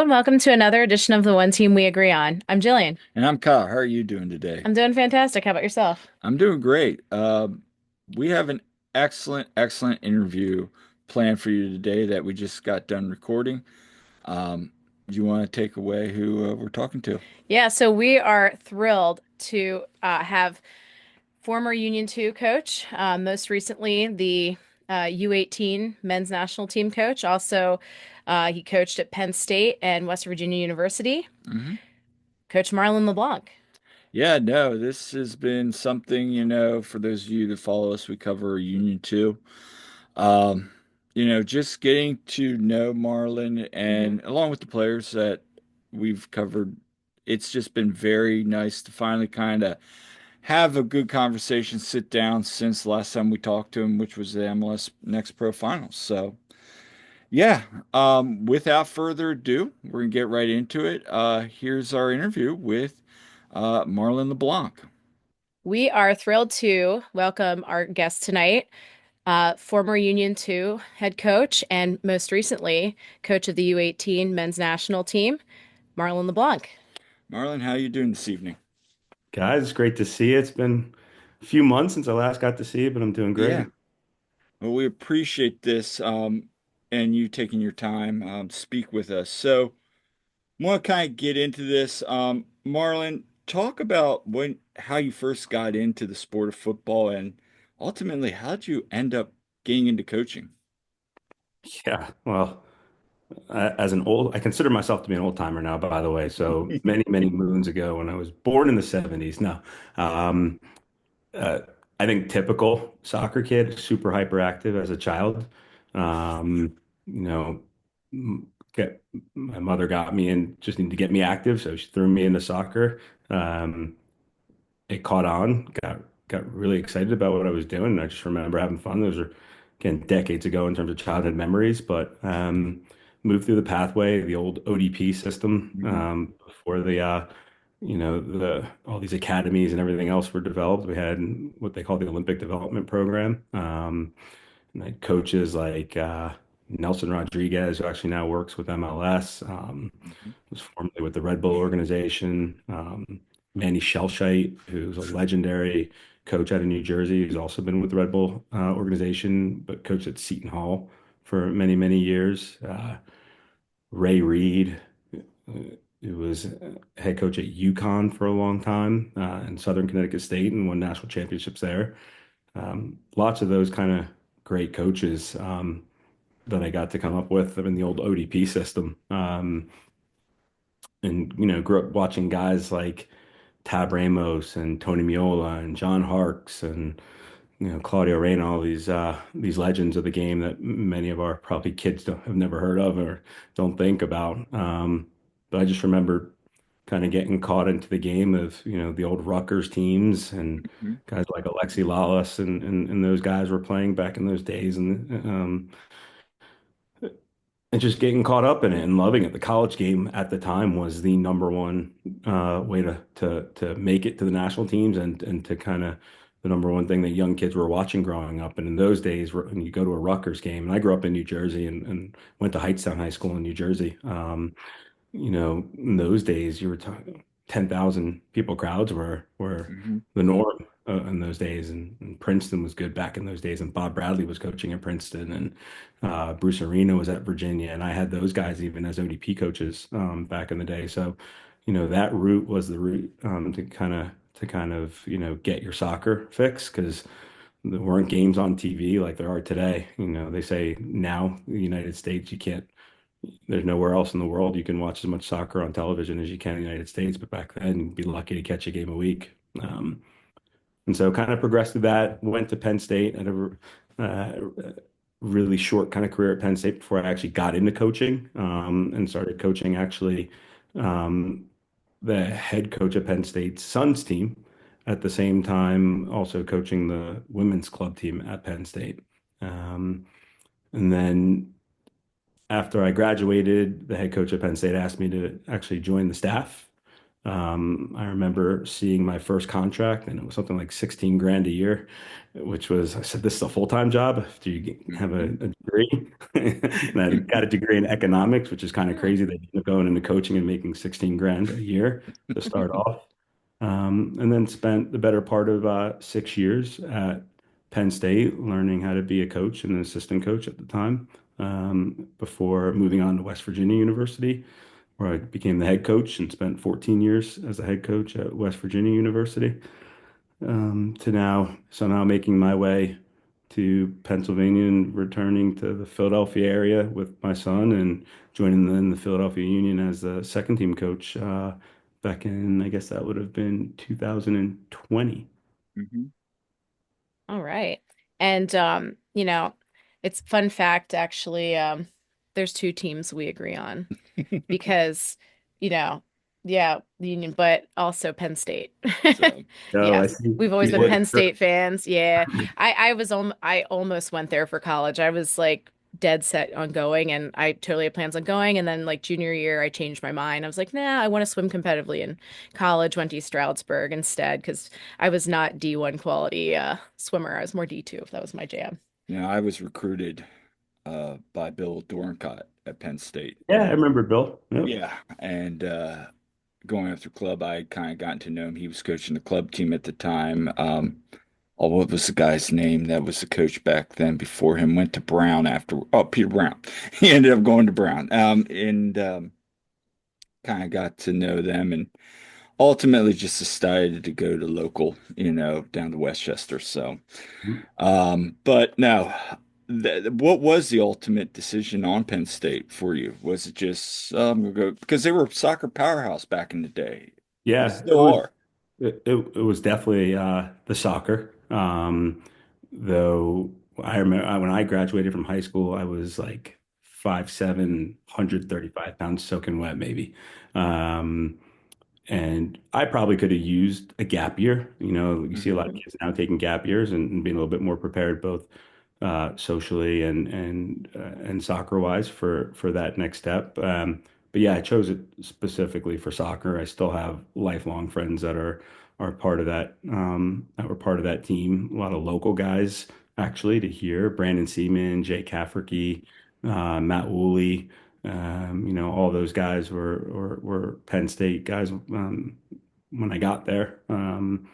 and welcome to another edition of the One Team We Agree On. I'm Jillian. And I'm Kyle. How are you doing today? I'm doing fantastic. How about yourself? I'm doing great. We have an excellent interview planned for you today that we just got done recording. Do you want to take away who we're talking to? Yeah, so we are thrilled to have former Union 2 coach, most recently the U18 men's national team coach. Also, he coached at Penn State and West Virginia University, Hmm. Coach Marlon LeBlanc. Yeah, no, this has been something, for those of you that follow us, we cover Union 2. Um, just getting to know Marlon Hmm. and along with the players that we've covered, it's just been very nice to finally kind of have a good conversation, sit down since the last time we talked to him, which was the MLS Next Pro Finals. So, yeah, without further ado, we're gonna get right into it. Here's our interview with Marlon LeBlanc. We are thrilled to welcome our guest tonight, former Union 2 head coach and most recently coach of the U18 men's national team, Marlon LeBlanc. Marlon, how you doing this evening? Guys, it's great to see you. It's been a few months since I last got to see you, but I'm doing Yeah, great. well, we appreciate this and you taking your time to speak with us. So, want to kind of get into this. Marlon, talk about how you first got into the sport of football and ultimately how did you end up getting into coaching? Yeah, well, I consider myself to be an old timer now, by the way. So many moons ago, when I was born in the 70s. No, um, uh, I think typical soccer kid, super hyperactive as a child. Um, you know, get my mother got me in, just needed to get me active, so she threw me into soccer. Um, it caught on, got really excited about what I was doing. I just remember having fun. Those are again decades ago in terms of childhood memories, but moved through the pathway, the old ODP system, Hmm. before the all these academies and everything else were developed. We had what they call the Olympic Development Program. And I had coaches like Nelson Rodriguez, who actually now works with MLS, Hmm. was formerly with the Red Bull organization. Manny Shelshite, who's a legendary coach out of New Jersey, who's also been with the Red Bull organization, but coached at Seton Hall for many years. Ray Reed, who was head coach at UConn for a long time in Southern Connecticut State and won national championships there. Lots of those kind of great coaches that I got to come up with in the old ODP system. And grew up watching guys like Tab Ramos and Tony Miola and John Harkes and Claudio Reyna, all these legends of the game that many of our probably kids have never heard of or don't think about. But I just remember kind of getting caught into the game of the old Rutgers teams and Hmm. guys like Alexi Lalas and those guys were playing back in those days and just getting caught up in it and loving it. The college game at the time was the number one way to make it to the national teams and to kind of the number one thing that young kids were watching growing up. And in those days, when you go to a Rutgers game, and I grew up in New Jersey and went to Hightstown High School in New Jersey. In those days, you were talking 10,000 people crowds were Hmm. the norm in those days, and Princeton was good back in those days, and Bob Bradley was coaching at Princeton, and Bruce Arena was at Virginia, and I had those guys even as ODP coaches back in the day. So, that route was the route to kind of get your soccer fix because there weren't games on TV like there are today. They say now in the United States you can't there's nowhere else in the world you can watch as much soccer on television as you can in the United States. But back then, you'd be lucky to catch a game a week. And so kind of progressed through that, went to Penn State, had a really short kind of career at Penn State before I actually got into coaching and started coaching actually the head coach of Penn State's son's team at the same time, also coaching the women's club team at Penn State. Um, and then after I graduated, the head coach at Penn State asked me to actually join the staff I remember seeing my first contract, and it was something like 16 grand a year, which was, I said, this is a full-time job after you have a Hmm. degree. And I got a degree in economics, which is kind of crazy that you end up going into coaching and making 16 grand a year to start off. And then spent the better part of 6 years at Penn State learning how to be a coach and an assistant coach at the time, before moving on to West Virginia University, where I became the head coach and spent 14 years as a head coach at West Virginia University, to now making my way to Pennsylvania and returning to the Philadelphia area with my son and joining in the Philadelphia Union as the second team coach, back in, I guess that would have been 2020. Hmm. All right. And it's fun fact actually, there's two teams we agree on because, you know, yeah, the Union, but also Penn State. So, Oh, I Yes. see. We've always You been did. Penn State fans. Yeah. I almost went there for college. I was like dead set on going and I totally had plans on going. And then like junior year, I changed my mind. I was like, nah, I want to swim competitively in college, went to Stroudsburg instead because I was not D1 quality swimmer. I was more D2 if that was my jam. I was recruited by Bill Dorncott at Penn State, Yeah, I and remember Bill. Yep. yeah, and going after club, I kind of gotten to know him. He was coaching the club team at the time. Oh, what was the guy's name that was the coach back then before him? Went to Brown after. Oh, Peter Brown. He ended up going to Brown. And kind of got to know them, and ultimately just decided to go to local, down to Westchester. So, but no, what was the ultimate decision on Penn State for you? Was it just we'll go because they were a soccer powerhouse back in the day? They Yeah, still are. it was definitely the soccer. Though I remember when I graduated from high school, I was like 5'7", 135 pounds soaking wet, maybe. Um, and I probably could have used a gap year. You see a lot of Hmm. kids now taking gap years and being a little bit more prepared, both socially and soccer wise for that next step. But yeah, I chose it specifically for soccer. I still have lifelong friends that are part of that were part of that team. A lot of local guys actually to hear: Brandon Seaman, Jay Cafferty, Matt Woolley. All those guys were Penn State guys, when I got there. And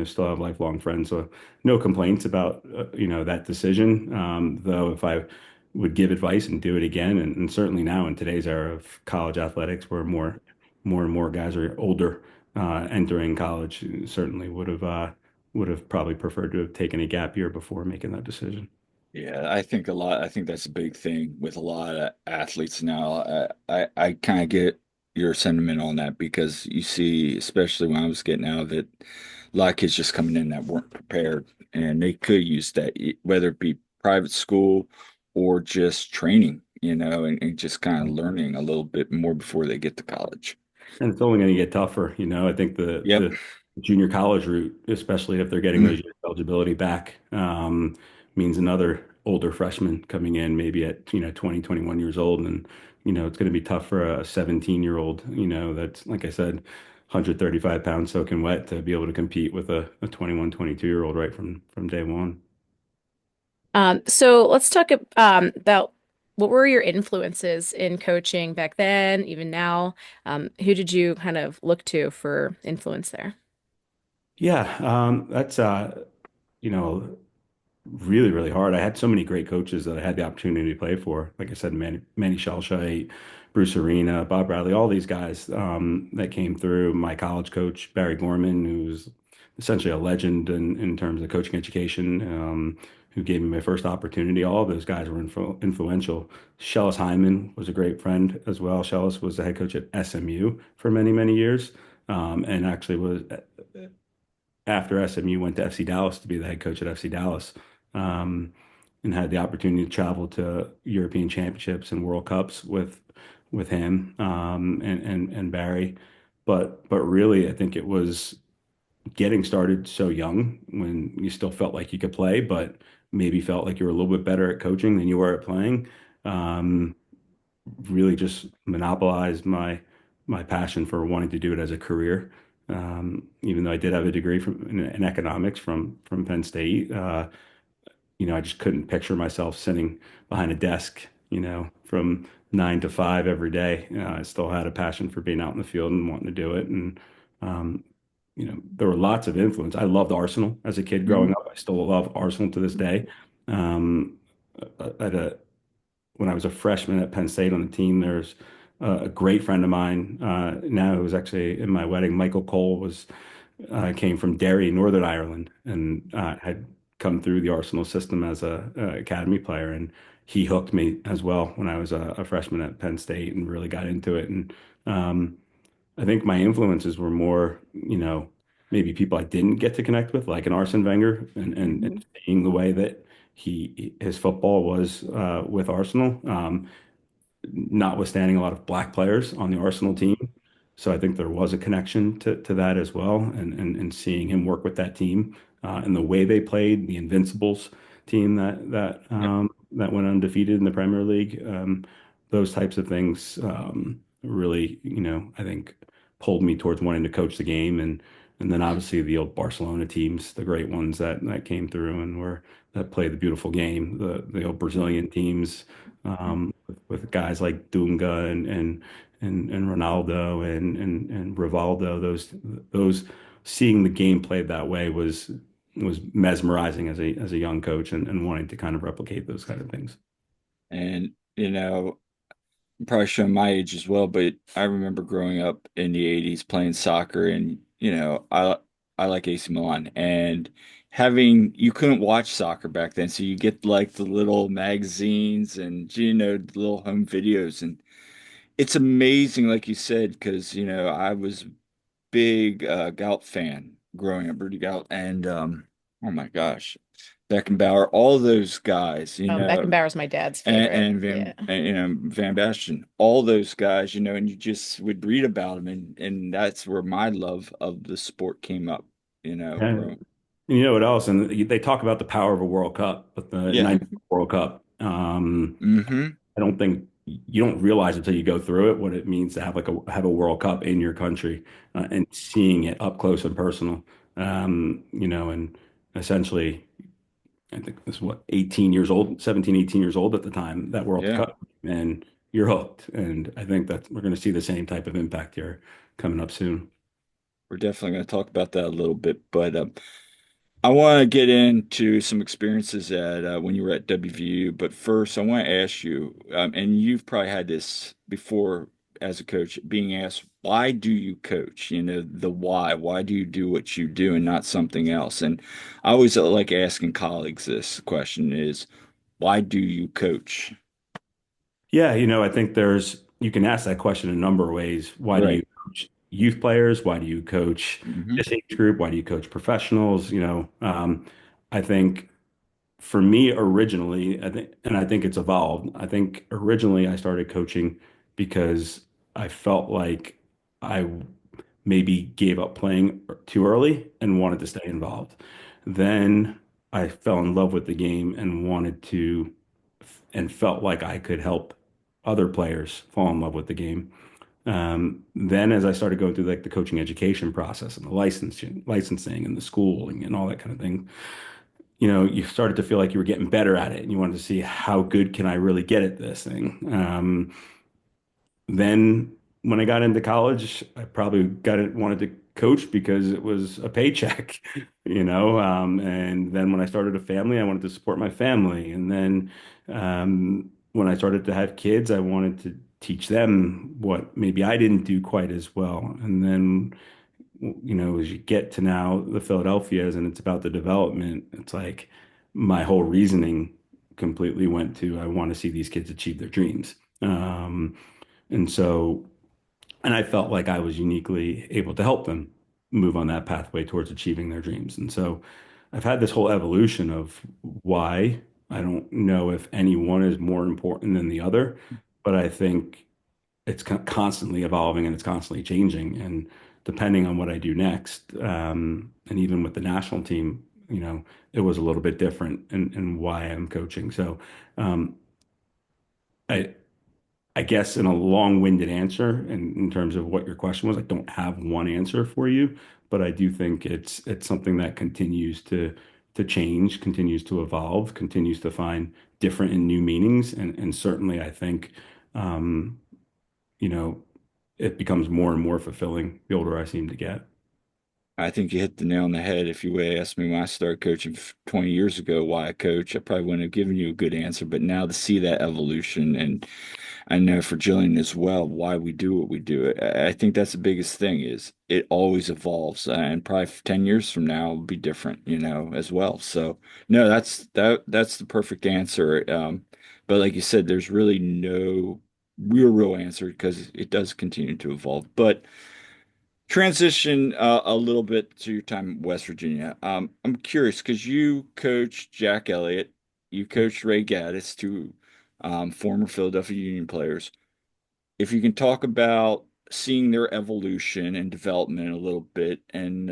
still have lifelong friends. So no complaints about that decision. Though if I would give advice and do it again, and certainly now in today's era of college athletics, where more and more guys are older, entering college, certainly would have probably preferred to have taken a gap year before making that decision. Yeah, I think a lot. I think that's a big thing with a lot of athletes now. I kind of get your sentiment on that because you see, especially when I was getting out of it, a lot of kids just coming in that weren't prepared, and they could use that, whether it be private school or just training, and just kind of learning a little bit more before they get to college. And it's only going to get tougher. I think Yep. the junior college route, especially if they're getting those years of eligibility back, means another older freshman coming in maybe at 20, 21 years old. And it's going to be tough for a 17-year-old, that's, like I said, 135 pounds soaking wet, to be able to compete with a 21, 22-year-old right from day one. So let's talk about what were your influences in coaching back then, even now? Who did you kind of look to for influence there? Yeah, that's you know really, really hard. I had so many great coaches that I had the opportunity to play for. Like I said, Manny Shelshite, Bruce Arena, Bob Bradley, all these guys, that came through. My college coach, Barry Gorman, who's essentially a legend in terms of coaching education, who gave me my first opportunity. All of those guys were influential. Shellis Hyman was a great friend as well. Shellis was the head coach at SMU for many, many years, and actually was, after SMU, went to FC Dallas to be the head coach at FC Dallas, um, and had the opportunity to travel to European Championships and World Cups with him, and Barry. But really, I think it was getting started so young when you still felt like you could play, but maybe felt like you were a little bit better at coaching than you were at playing. Um, Really just monopolized my passion for wanting to do it as a career. Even though I did have a degree in economics from Penn State, I just couldn't picture myself sitting behind a desk, from 9 to 5 every day. I still had a passion for being out in the field and wanting to do it. And, um, there were lots of influence. I loved Arsenal as a kid growing Mhm. up. I still love Arsenal to this day. Um, at a When I was a freshman at Penn State on the team, there's a great friend of mine now who was actually in my wedding. Michael Cole was came from Derry, Northern Ireland, and had come through the Arsenal system as a academy player. And he hooked me as well when I was a freshman at Penn State and really got into it. And um, I think my influences were more, maybe people I didn't get to connect with, like an Arsene Wenger, and Mhm. seeing the way that his football was with Arsenal. Notwithstanding a lot of black players on the Arsenal team. So I think there was a connection to that as well, and seeing him work with that team and the way they played, the Invincibles team Yep. that went undefeated in the Premier League. Those types of things really, I think pulled me towards wanting to coach the game, and then obviously the old Barcelona teams, the great ones that came through and were that played the beautiful game, the old Brazilian teams with guys like Dunga and Ronaldo and Rivaldo. Those seeing the game played that way was mesmerizing as a young coach, and wanting to kind of replicate those kind of things. And, I'm probably showing my age as well, but I remember growing up in the 80s playing soccer and, I like AC Milan and having you couldn't watch soccer back then, so you get like the little magazines and the little home videos and it's amazing like you said because, I was big Gout fan growing up, Rudy Gout and oh my gosh, Beckenbauer, all those guys, Beckenbauer's my dad's and, favorite. and Yeah. Van Basten, all those guys, and you just would read about them, and that's where my love of the sport came up, And growing. you know what else? And they talk about the power of a World Cup, but the Yeah. 90 World Cup. Hmm. I don't think you don't realize until you go through it what it means to have a World Cup in your country and seeing it up close and personal. And essentially, I think this is what 18 years old, 17, 18 years old at the time that World Yeah, Cup, and you're hooked. And I think that we're going to see the same type of impact here coming up soon. we're definitely going to talk about that a little bit, but I want to get into some experiences at when you were at WVU, but first I want to ask you, and you've probably had this before as a coach, being asked, why do you coach? The why. Why do you do what you do and not something else? And I always like asking colleagues this question is, why do you coach? Yeah, I think you can ask that question in a number of ways. Why do Right. you coach youth players? Why do you coach Hmm. this age group? Why do you coach professionals? I think for me originally, I think it's evolved. I think originally I started coaching because I felt like I maybe gave up playing too early and wanted to stay involved. Then I fell in love with the game and and felt like I could help other players fall in love with the game. Then as I started going through like the coaching education process and the licensing and the schooling and all that kind of thing, you started to feel like you were getting better at it and you wanted to see how good can I really get at this thing. Then when I got into college, I probably wanted to coach because it was a paycheck, and then when I started a family, I wanted to support my family. And then when I started to have kids, I wanted to teach them what maybe I didn't do quite as well. And then, as you get to now the Philadelphia's and it's about the development, it's like my whole reasoning completely went to I want to see these kids achieve their dreams. And so, and I felt like I was uniquely able to help them move on that pathway towards achieving their dreams. And so I've had this whole evolution of why. I don't know if any one is more important than the other, but I think it's constantly evolving and it's constantly changing. And depending on what I do next, and even with the national team, it was a little bit different and why I'm coaching. So um, I I guess in a long-winded answer, in terms of what your question was, I don't have one answer for you, but I do think it's something that continues to change, continues to evolve, continues to find different and new meanings, and certainly I think um, you know it becomes more and more fulfilling the older I seem to get. I think you hit the nail on the head. If you would have asked me when I started coaching 20 years ago why I coach, I probably wouldn't have given you a good answer. But now to see that evolution, and I know for Jillian as well, why we do what we do. I think that's the biggest thing is it always evolves, and probably 10 years from now will be different, as well. So no, that's the perfect answer. But like you said, there's really no real answer because it does continue to evolve. But transition a little bit to your time in West Virginia. I'm curious because you coached Jack Elliott, you coached Ray Gaddis, two former Philadelphia Union players. If you can talk about seeing their evolution and development a little bit, and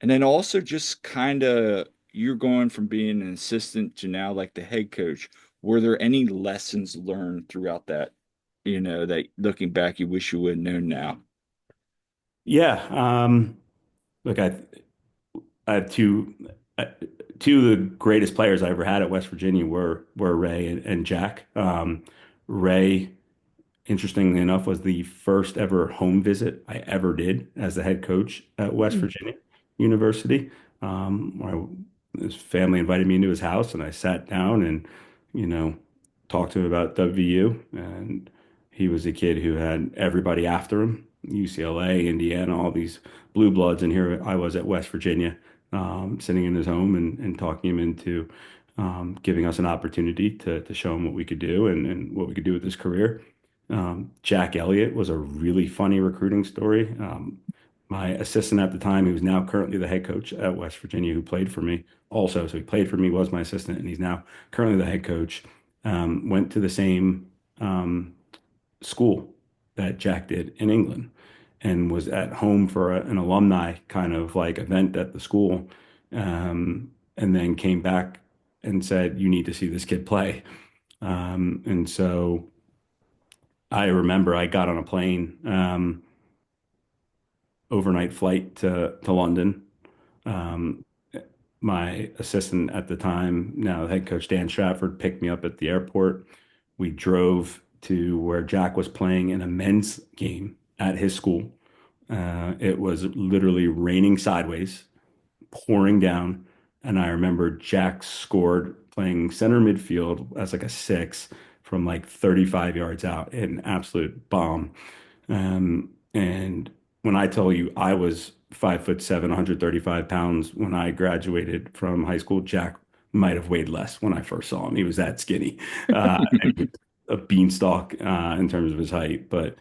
then also just kind of you're going from being an assistant to now like the head coach. Were there any lessons learned throughout that, that looking back you wish you would have known now? Yeah, look, I have uh, two of the greatest players I ever had at West Virginia were Ray and Jack. Ray, interestingly enough, was the first ever home visit I ever did as the head coach at West Virginia University. Where his family invited me into his house, and I sat down and, you know, talked to him about WVU. And he was a kid who had everybody after him, UCLA, Indiana, all these blue bloods. And here I was at West Virginia, sitting in his home and talking him into giving us an opportunity to show him what we could do and what we could do with his career. Jack Elliott was a really funny recruiting story. My assistant at the time, who's now currently the head coach at West Virginia, who played for me also. So he played for me, was my assistant, and he's now currently the head coach. Went to the same school that Jack did in England and was at home for an alumni kind of like event at the school. And then came back and said, "You need to see this kid play." And so I remember I got on a plane, overnight flight to London. Um, my assistant at the time, now head coach Dan Stratford, picked me up at the airport. We drove to where Jack was playing in a men's game at his school. It was literally raining sideways, pouring down. And I remember Jack scored playing center midfield as like a six from like 35 yards out, an absolute bomb. And when I tell you I was 5'7", 135 pounds when I graduated from high school, Jack might have weighed less when I first saw him. He was that skinny, and a beanstalk in terms of his height. But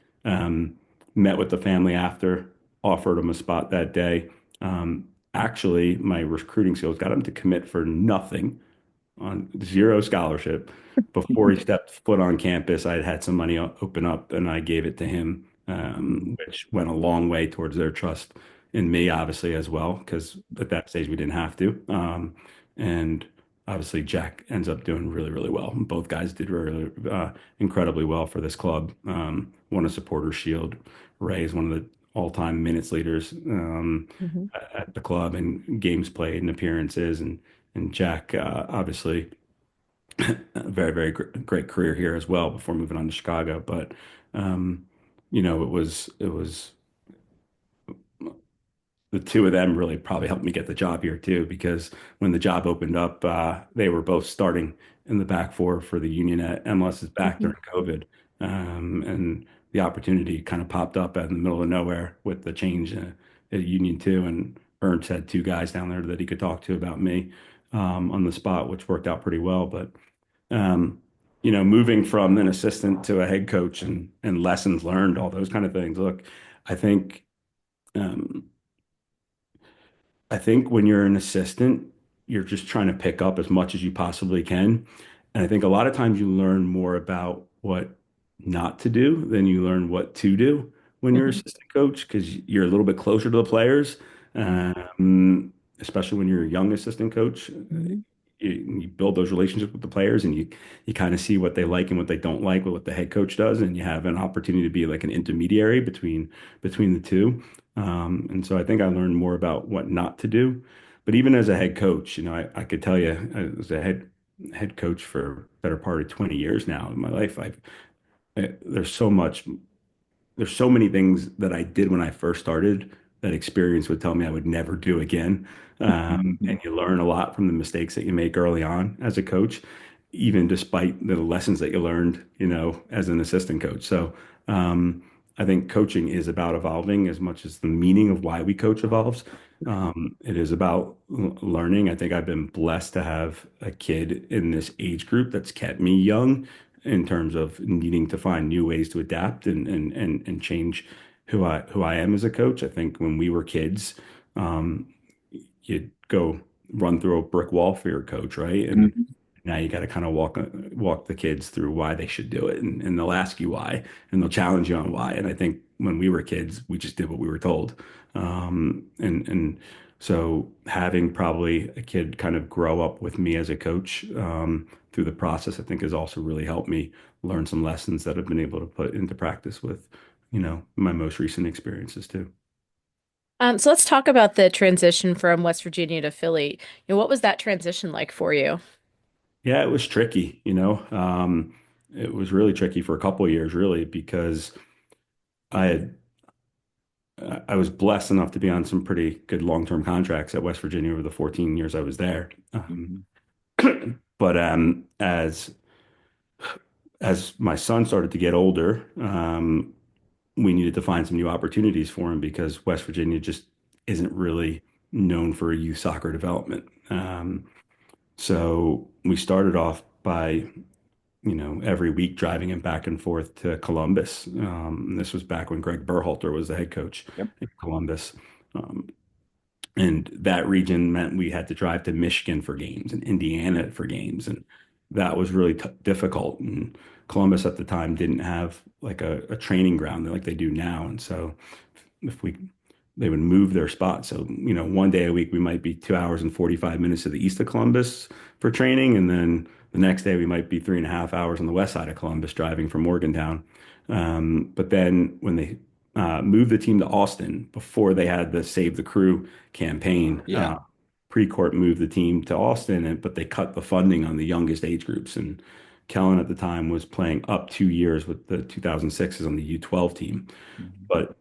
met with the family after, offered him a spot that day. Actually, my recruiting skills got him to commit for nothing on zero scholarship. Before he stepped foot on campus, I had had some money open up and I gave it to him, which went a long way towards their trust in me, obviously, as well, because at that stage we didn't have to. And obviously, Jack ends up doing really, really well. Both guys did really, incredibly well for this club. Won a supporter shield. Ray is one of the all-time minutes leaders Mhm. at the club and games played and appearances. And Jack, obviously, a very, very great career here as well before moving on to Chicago. But um, it was the two of them really probably helped me get the job here too, because when the job opened up, they were both starting in the back four for the Union at MLS's back Mhm. during COVID. And the opportunity kind of popped up out in the middle of nowhere with the change at Union too. And Ernst had two guys down there that he could talk to about me on the spot, which worked out pretty well. But um, moving from an assistant to a head coach and lessons learned, all those kind of things. Look, I think um, I think when you're an assistant, you're just trying to pick up as much as you possibly can. And I think a lot of times you learn more about what not to do than you learn what to do when you're Mhm. assistant coach because you're a little bit closer to the players, especially when you're a young assistant coach. Mhm. you build those relationships with the players, and you kind of see what they like and what they don't like, what the head coach does, and you have an opportunity to be like an intermediary between the two. And so I think I learned more about what not to do. But even as a head coach, I could tell you, I was a head coach for a better part of 20 years now in my life. There's so much there's so many things that I did when I first started that experience would tell me I would never do again. Mhm. And you learn a lot from the mistakes that you make early on as a coach, even despite the lessons that you learned, as an assistant coach. So I think coaching is about evolving as much as the meaning of why we coach evolves. It is about learning. I think I've been blessed to have a kid in this age group that's kept me young in terms of needing to find new ways to adapt and change who I am as a coach. I think when we were kids, um, you'd go run through a brick wall for your coach, right? And Mhm. now you got to kind of walk the kids through why they should do it, and they'll ask you why, and they'll challenge you on why. And I think when we were kids, we just did what we were told. And so having probably a kid kind of grow up with me as a coach through the process, I think has also really helped me learn some lessons that I've been able to put into practice with, my most recent experiences too. So let's talk about the transition from West Virginia to Philly. What was that transition like for you? Yeah, it was tricky. It was really tricky for a couple of years, really, because I had I was blessed enough to be on some pretty good long-term contracts at West Virginia over the 14 years I was there. Mhm. But as my son started to get older, we needed to find some new opportunities for him because West Virginia just isn't really known for youth soccer development. So we started off by every week driving him back and forth to Columbus. This was back when Greg Berhalter was the head coach Yep. in Columbus. Um, and that region meant we had to drive to Michigan for games and Indiana for games. And that was really difficult. And Columbus at the time didn't have like a training ground like they do now. And so if they would move their spot. So, one day a week we might be 2 hours and 45 minutes to the east of Columbus for training. And then the next day we might be 3.5 hours on the west side of Columbus driving from Morgantown. But then when they moved the team to Austin before they had the Save the Crew campaign, Yeah. Precourt moved the team to Austin, but they cut the funding on the youngest age groups. And Kellan at the time was playing up 2 years with the 2006s on the U12 team, Mhm. but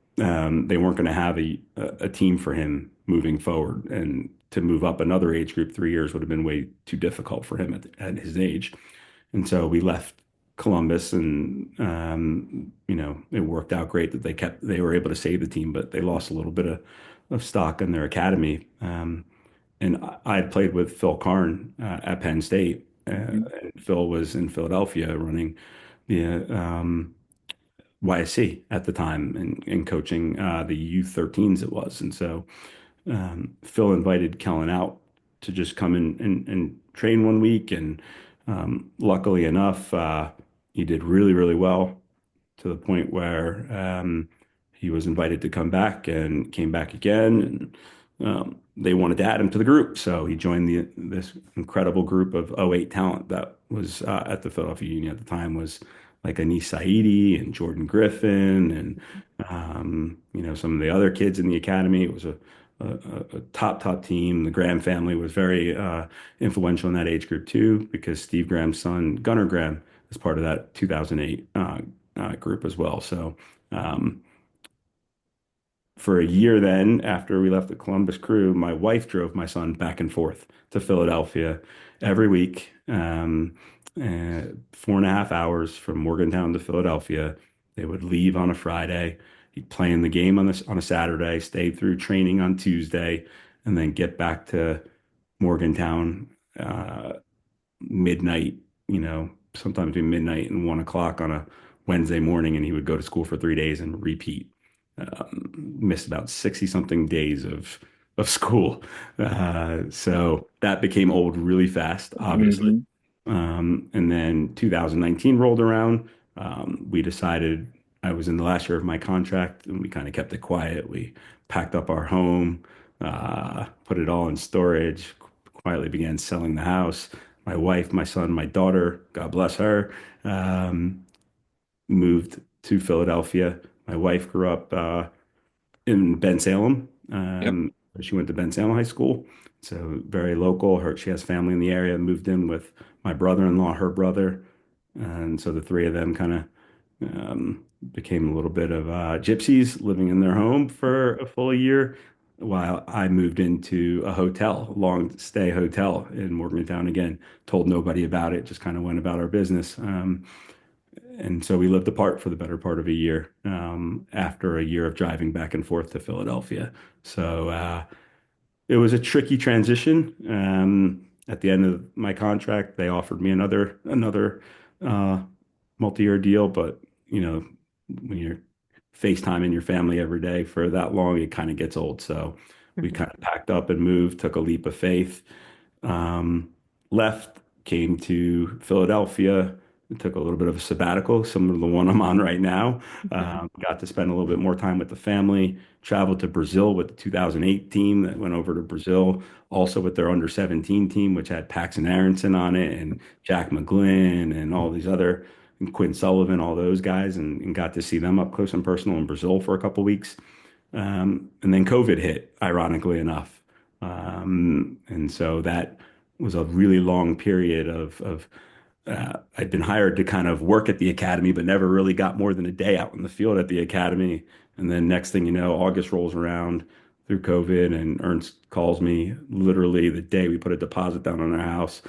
they weren't going to have a team for him moving forward. And to move up another age group 3 years would have been way too difficult for him at his age. And so we left Columbus, and it worked out great that they were able to save the team, but they lost a little bit of stock in their academy. And I had played with Phil Karn at Penn State, Mhm. and Phil was in Philadelphia running the YSC at the time and coaching the U13s it was. And so Phil invited Kellen out to just come in and train one week. And luckily enough, he did really, really well to the point where he was invited to come back and came back again. And they wanted to add him to the group. So he joined this incredible group of '08 talent that was at the Philadelphia Union at the time was like Anis Saidi and Jordan Griffin and some of the other kids in the academy. It was a top team. The Graham family was very influential in that age group too, because Steve Graham's son Gunnar Graham is part of that 2008 group as well. So um, for a year then, after we left the Columbus Crew, my wife drove my son back and forth to Philadelphia every week, 4.5 hours from Morgantown to Philadelphia. They would leave on a Friday. He'd play in the game on a Saturday, stay through training on Tuesday, and then get back to Morgantown midnight, sometime between midnight and 1 o'clock on a Wednesday morning, and he would go to school for 3 days and repeat. Missed about 60 something days of school. So that became old really fast, obviously. Mhm. And then 2019 rolled around. We decided I was in the last year of my contract, and we kind of kept it quiet. We packed up our home, put it all in storage, quietly began selling the house. My wife, my son, my daughter, God bless her, um, moved to Philadelphia. My wife grew up in Bensalem. Yep. She went to Bensalem High School, so very local. She has family in the area. Moved in with my brother-in-law, her brother, and so the three of them kind of became a little bit of gypsies living in their home for a full year, while I moved into a hotel, long stay hotel in Morgantown again. Told nobody about it, just kind of went about our business. And so we lived apart for the better part of a year after a year of driving back and forth to Philadelphia. So it was a tricky transition. At the end of my contract, they offered me another uh, multi-year deal, but when you're FaceTiming your family every day for that long, it kind of gets old. So we Mhm. kind of packed up and moved, took a leap of faith, um, left, came to Philadelphia, took a little bit of a sabbatical, similar to the one I'm on right now. Mhm. Got to spend a little bit more time with the family, traveled to Brazil with the 2008 team that went over to Brazil, also with their under 17 team, which had Paxton Aronson on it and Jack McGlynn and all these other, and Quinn Sullivan, all those guys, and got to see them up close and personal in Brazil for a couple weeks. And then COVID hit, ironically enough. And so that was a really long period of I'd been hired to kind of work at the academy, but never really got more than a day out in the field at the academy. And then next thing you know, August rolls around through COVID, and Ernst calls me literally the day we put a deposit down on our house,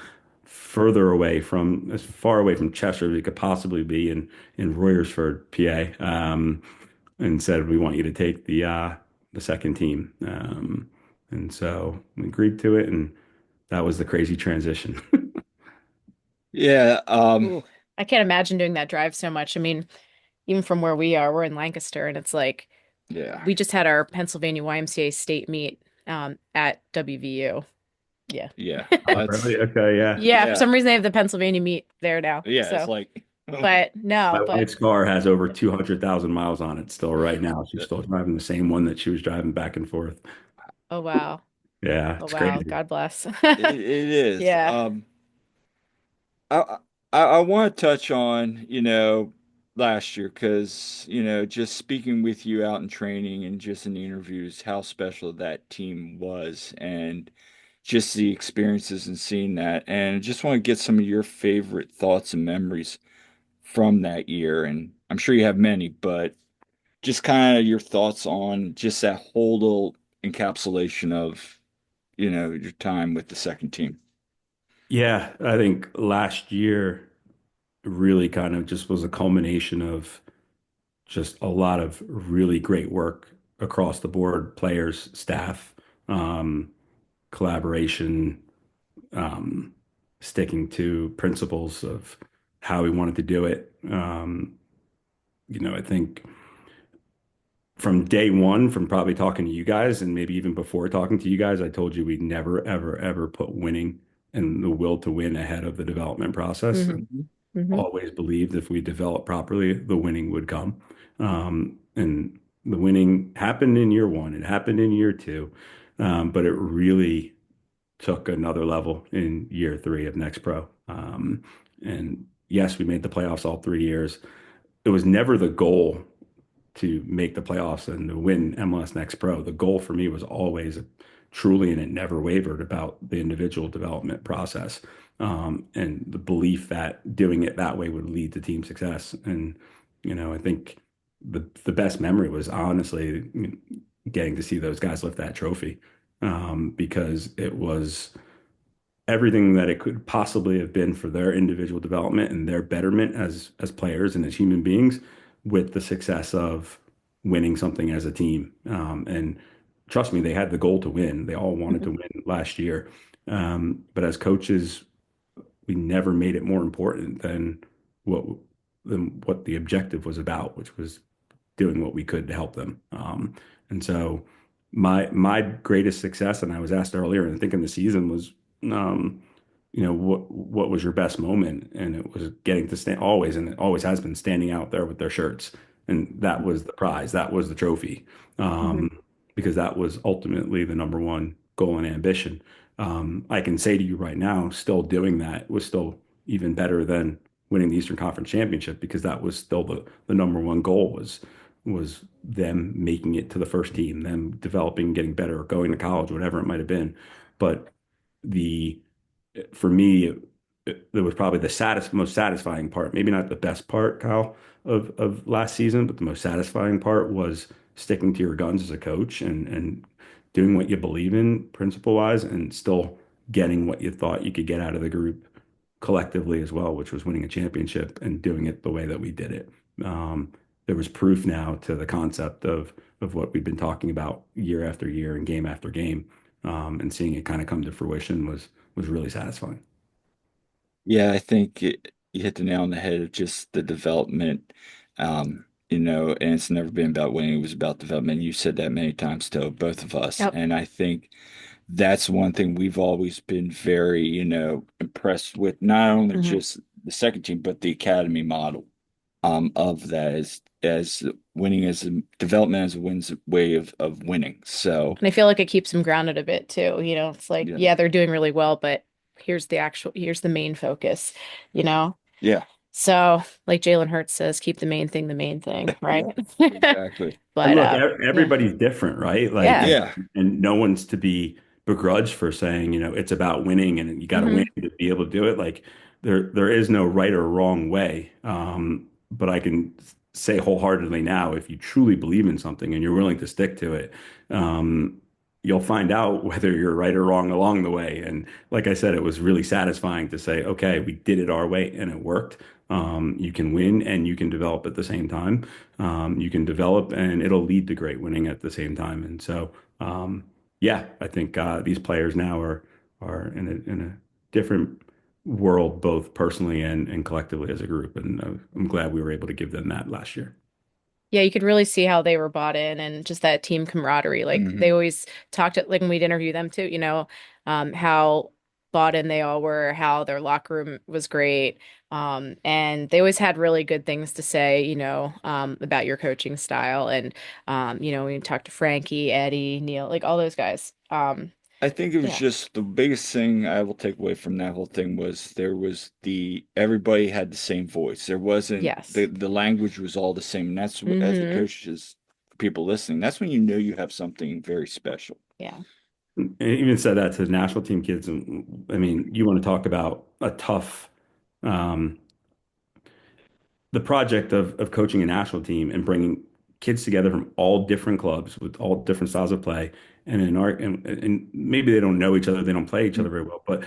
further away from as far away from Cheshire as we could possibly be in Royersford, PA, and said we want you to take the second team. And so we agreed to it, and that was the crazy transition. Yeah. Ooh, I can't imagine doing that drive so much. I mean, even from where we are, we're in Lancaster, and it's like Yeah. we just had our Pennsylvania YMCA state meet at WVU. Yeah. Yeah. Oh, really? Okay, yeah. Yeah, for Yeah. some reason they have the Pennsylvania meet there now. Yeah. It's So, like, oh, but no, My but wife's car has over 200,000 miles on it still right now. She's still driving the same one that she was driving back and forth. oh wow. Yeah, Oh it's wow. crazy. God bless. it is. Yeah. I I want to touch on, last year because, just speaking with you out in training and just in the interviews, how special that team was and just the experiences and seeing that. And I just want to get some of your favorite thoughts and memories from that year. And I'm sure you have many, but just kind of your thoughts on just that whole little encapsulation of, your time with the second team. Yeah, I think last year really kind of just was a culmination of just a lot of really great work across the board, players, staff, um, collaboration, um, sticking to principles of how we wanted to do it. I think from day one, from probably talking to you guys, and maybe even before talking to you guys, I told you we'd never, ever, ever put winning and the will to win ahead of the development process. Hmm. And Hmm. always believed if we developed properly, the winning would come. And the winning happened in year one, it happened in year two, but it really took another level in year three of Next Pro. And yes, we made the playoffs all 3 years. It was never the goal to make the playoffs and to win MLS Next Pro. The goal for me was always truly, and it never wavered about the individual development process, and the belief that doing it that way would lead to team success. And I think the best memory was honestly getting to see those guys lift that trophy, because it was everything that it could possibly have been for their individual development and their betterment as players and as human beings, with the success of winning something as a team. And trust me, they had the goal to win. They all wanted to Hmm. win last year. But as coaches, we never made it more important what than what the objective was about, which was doing what we could to help them. And so my greatest success, and I was asked earlier, and I think in the season was, what was your best moment? And it was getting to stand always, and it always has been standing out there with their shirts. And that was the prize. That was the trophy. Hmm. Because that was ultimately the number one goal and ambition. I can say to you right now, still doing that was still even better than winning the Eastern Conference Championship because that was still the number one goal was them making it to the first team, them developing, getting better, going to college, whatever it might have been. But the for me, it was probably the most satisfying part. Maybe not the best part, Kyle, of last season, but the most satisfying part was sticking to your guns as a coach and doing what you believe in, principle wise, and still getting what you thought you could get out of the group collectively as well, which was winning a championship and doing it the way that we did it. There was proof now to the concept of what we've been talking about year after year and game after game, and seeing it kind of come to fruition was really satisfying. Yeah, I think you hit the nail on the head of just the development. And it's never been about winning, it was about development. You said that many times to both of us. Yep. And I think that's one thing we've always been very, impressed with, not only Hmm. just the second team, but the academy model of that as winning as a development as a wins way of winning. So And I feel like it keeps them grounded a bit too. It's like, yeah. yeah, they're doing really well, but here's the main focus, you know? Yeah. So, like Jalen Hurts says, keep the main thing, right? Yeah. Exactly. And But look, yeah. everybody's different, right? Like, Yeah. Yeah. and no one's to be begrudged for saying, it's about winning and you got to win Hmm. to be able to do it. Like, there is no right or wrong way. But I can say wholeheartedly now, if you truly believe in something and you're willing to stick to it, um, you'll find out whether you're right or wrong along the way. And like I said, it was really satisfying to say, okay, we did it our way and it worked. You can win and you can develop at the same time. You can develop and it'll lead to great winning at the same time. And so, yeah, I think these players now are in a different world, both personally and collectively as a group. And I'm glad we were able to give them that last year. Yeah, you could really see how they were bought in and just that team camaraderie. Like they Hmm. always talked like when we'd interview them too, how bought in they all were, how their locker room was great. And they always had really good things to say, about your coaching style. And we talked to Frankie, Eddie, Neil, like all those guys. I think it was Yeah. just the biggest thing I will take away from that whole thing was there was everybody had the same voice. There wasn't Yes. the language was all the same. And that's as a Mm-hmm. coach, as people listening, that's when you know you have something very special. Yeah. And even said that to the national team kids. And I mean, you want to talk about a tough, um, the project of coaching a national team and bringing kids together from all different clubs with all different styles of play. And and maybe they don't know each other, they don't play each other very well, but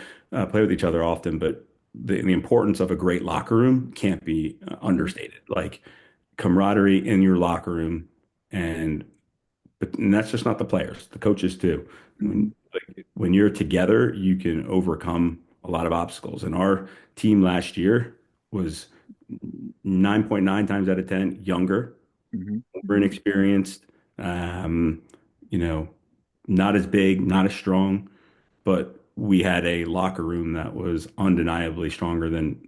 play with each other often. But the importance of a great locker room can't be Mm-hmm. understated. Like camaraderie in your locker room, and and that's just not the players, the coaches too. Mhm. When you're together, you can overcome a lot of obstacles. And our team last year was 9.9 times out of 10 younger, Mhm. more inexperienced, um, you know, not as big, not as strong, but we had a locker room that was undeniably stronger than,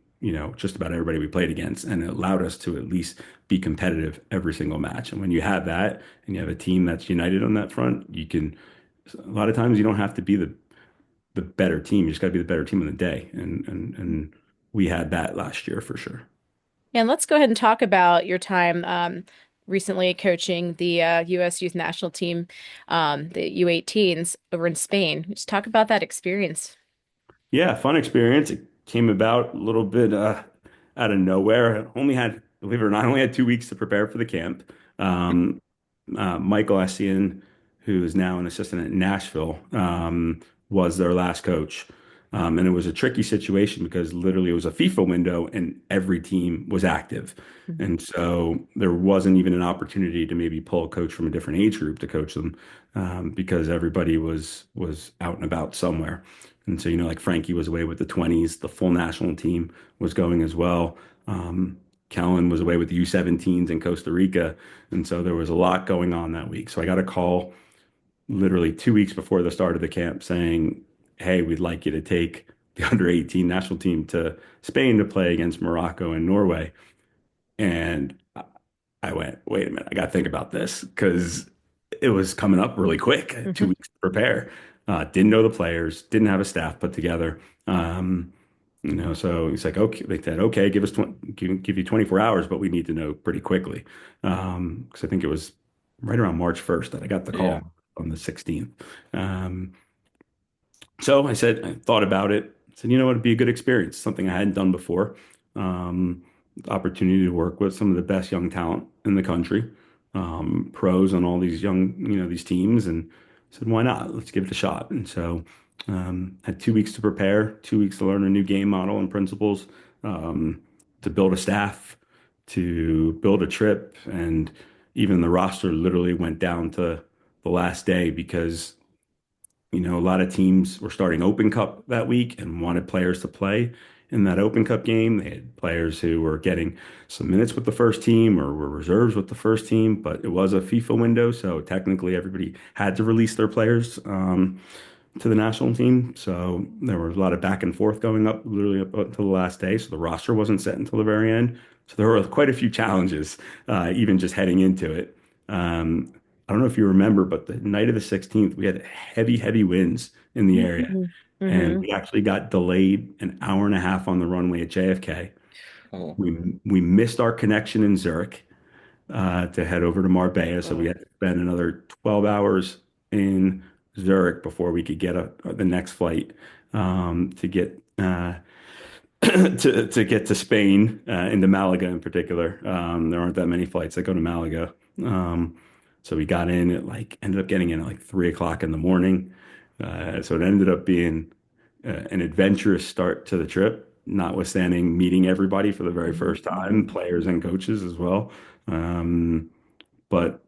just about everybody we played against. And it allowed us to at least be competitive every single match. And when you have that and you have a team that's united on that front, a lot of times you don't have to be the better team. You just got to be the better team of the day. And we had that last year for sure. And let's go ahead and talk about your time recently coaching the U.S. Youth National Team, the U18s over in Spain. Just talk about that experience. Yeah, fun experience. It came about a little bit out of nowhere. Believe it or not, I only had 2 weeks to prepare for the camp. Um, Michael Essien, who is now an assistant at Nashville, was their last coach. And it was a tricky situation because literally it was a FIFA window and every team was active. Mhm. And so there wasn't even an opportunity to maybe pull a coach from a different age group to coach them because everybody was out and about somewhere. And so, like Frankie was away with the 20s, the full national team was going as well. Kellan was away with the U17s in Costa Rica. And so there was a lot going on that week. So I got a call literally 2 weeks before the start of the camp saying, hey, we'd like you to take the under 18 national team to Spain to play against Morocco and Norway. And I went, wait a minute, I got to think about this because it was coming up really quick. I had two Mhm. weeks to prepare. Didn't know the players, didn't have a staff put together. So he's like, okay, they said, okay, give us 20, give you 24 hours, but we need to know pretty quickly. Because I think it was right around March 1st that I got the Yeah. call on the 16th. Um, so I said, I thought about it. I said, you know what, it'd be a good experience, something I hadn't done before. The opportunity to work with some of the best young talent in the country, pros on all these young, these teams, and I said, why not? Let's give it a shot. And so had 2 weeks to prepare, 2 weeks to learn a new game model and principles, to build a staff, to build a trip, and even the roster literally went down to the last day because a lot of teams were starting Open Cup that week and wanted players to play in that Open Cup game. They had players who were getting some minutes with the first team or were reserves with the first team, but it was a FIFA window, so technically everybody had to release their players to the national team. So there was a lot of back and forth going up literally up until the last day. So the roster wasn't set until the very end. So there were quite a few challenges, even just heading into it. Um, I don't know if you remember, but the night of the 16th, we had heavy, heavy winds in the area. Mm-hmm. And Mm-hmm. we actually got delayed an hour and a half on the runway at JFK. Oh, We missed our connection in Zurich to head over to Marbella. So we oh, had to spend another 12 hours in Zurich before we could get the next flight to get to get to Spain, into Malaga in particular. There aren't that many flights that go to Malaga. So we got in at ended up getting in at like 3 o'clock in the morning. So it ended up being an adventurous start to the trip, notwithstanding meeting everybody for the very first time, Mm-hmm. players and coaches as well. But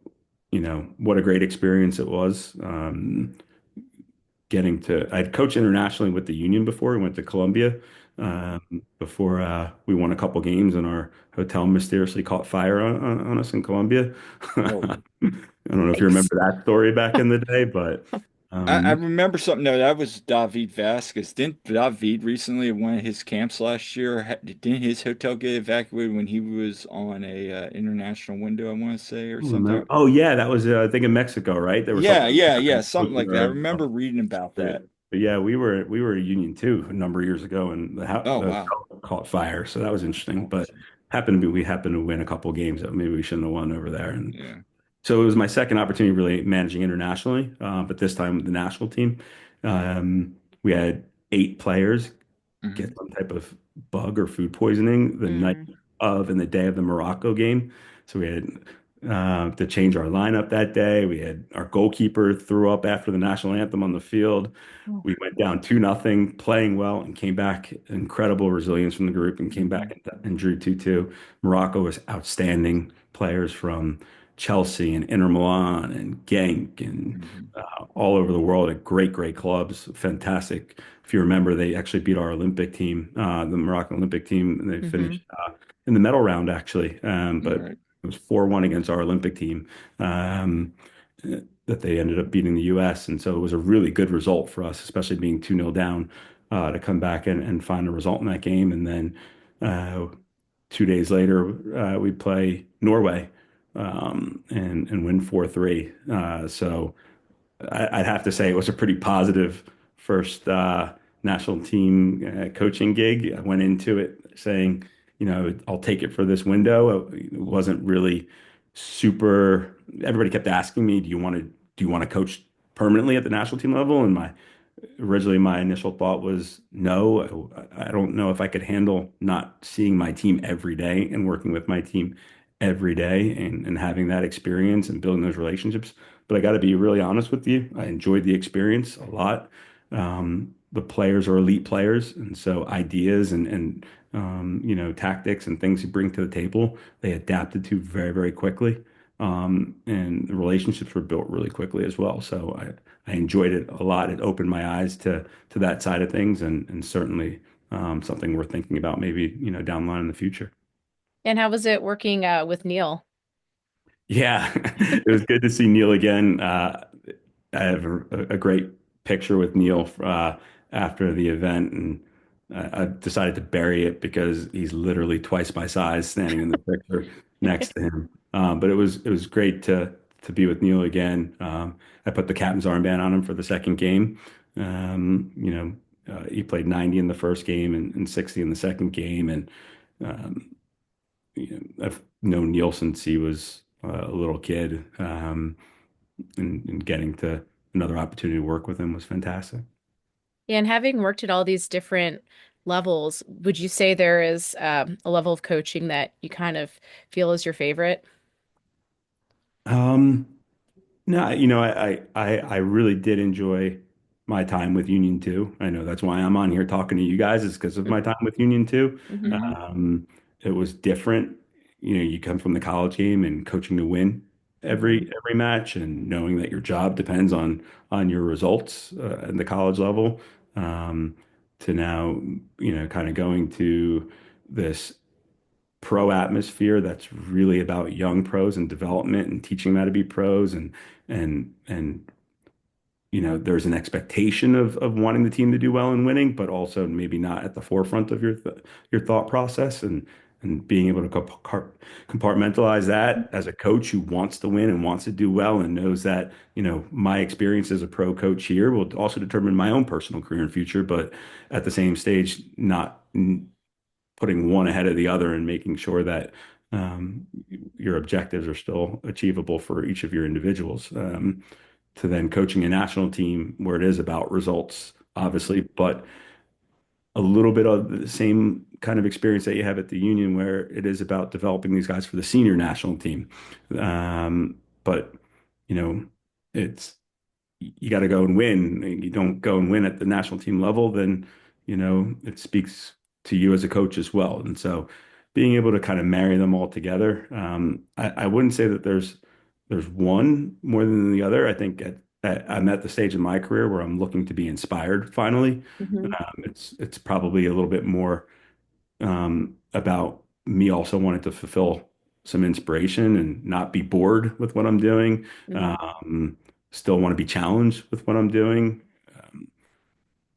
what a great experience it was. I'd coached internationally with the Union before. We went to Colombia before we won a couple games, and our hotel mysteriously caught fire on us in Colombia. oh. I don't know if you Yikes. remember that story back in the day, but I remember something. No, that was David Vasquez. Didn't David recently at one of his camps last year? Didn't his hotel get evacuated when he was on a international window? I want to say or something. oh yeah, that was I think in Mexico, right? There was Yeah, something yeah, yeah, happened close something to like that. I remember reading about that. but yeah, we were a Union too a number of years ago, and Oh the wow, hotel caught fire, so that was interesting. But awesome. we happened to win a couple games that maybe we shouldn't have won over there, and Yeah. so it was my second opportunity really managing internationally, but this time with the national team. We had 8 players Hmm. get some type of bug or food poisoning the night Mm. of and the day of the Morocco game. So we had to change our lineup that day. We had our goalkeeper threw up after the national anthem on the field. Oh. We went down 2-0, playing well, and came back. Incredible resilience from the group, and came Hmm. back and drew 2-2. Morocco was outstanding players from Chelsea and Inter Milan and Genk and Hmm. all over the world at great, great clubs. Fantastic. If you remember, they actually beat our Olympic team, the Moroccan Olympic team, and they Mm-hmm. finished in the medal round actually. All But right. it was 4-1 against our Olympic team, um, that they ended up beating the U.S. And so it was a really good result for us, especially being 2-0 down, to come back and find a result in that game. And then 2 days later, we play Norway, and win 4-3. So I'd have to say it was a pretty positive first national team coaching gig. I went into it saying, I'll take it for this window. It wasn't really super. Everybody kept asking me, do you want to coach permanently at the national team level? And originally my initial thought was no. I don't know if I could handle not seeing my team every day and working with my team every day, and having that experience and building those relationships. But I got to be really honest with you. I enjoyed the experience a lot. The players are elite players, and so ideas and tactics and things you bring to the table, they adapted to very, very quickly. And the relationships were built really quickly as well. So I enjoyed it a lot. It opened my eyes to that side of things, and certainly something worth thinking about maybe down the line in the future. And how was it working with Neil? Yeah, it was good to see Neil again. I have a great picture with Neil after the event, and I decided to bury it because he's literally twice my size standing in the picture next to him. But it was great to to be with Neil again. I put the captain's armband on him for the second game. You know, he played 90 in the first game and 60 in the second game. And um, you know, I've known Neil since he was a little kid, and getting to another opportunity to work with him was fantastic. And having worked at all these different levels, would you say there is a level of coaching that you kind of feel is your favorite? Um, No, you know, I really did enjoy my time with Union 2. I know that's why I'm on here talking to you guys, is because of my time with Union 2. Mm-hmm. Hmm. It was different. You know, you come from the college game and coaching to win Hmm. every match, and knowing that your job depends on your results at the college level. Um, to now, you know, kind of going to this pro atmosphere that's really about young pros and development and teaching them how to be pros, and you know, there's an expectation of wanting the team to do well and winning, but also maybe not at the forefront of your thought process, and being able to compartmentalize that as a coach who wants to win and wants to do well and knows that, you know, my experience as a pro coach here will also determine my own personal career and future, but at the same stage, not putting one ahead of the other and making sure that um, your objectives are still achievable for each of your individuals. To then coaching a national team where it is about results, obviously, but a little bit of the same kind of experience that you have at the Union, where it is about developing these guys for the senior national team. But you know, it's you got to go and win. You don't go and win at the national team level, then, you know, it speaks to you as a coach as well. And so being able to kind of marry them all together, I wouldn't say that there's one more than the other. I think I'm at the stage in my career where I'm looking to be inspired finally. Hmm. It's probably a little bit more about me also wanting to fulfill some inspiration and not be bored with what I'm doing. Hmm. Um, Still want to be challenged with what I'm doing. Um,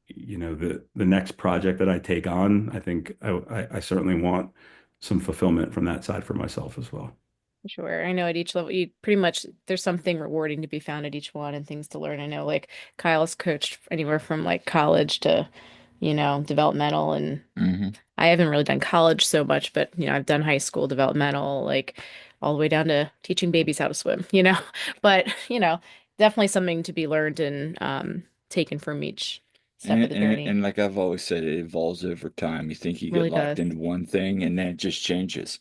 you know, the next project that I take on, I think I certainly want some fulfillment from that side for myself as well. Sure. I know at each level, you pretty much there's something rewarding to be found at each one and things to learn. I know like Kyle's coached anywhere from like college to, developmental, and Hmm. I haven't really done college so much, but I've done high school developmental, like all the way down to teaching babies how to swim, But, definitely something to be learned and taken from each step of And, the and journey. and like I've always said, it evolves over time. You think you get Really locked does. into one thing and then it just changes.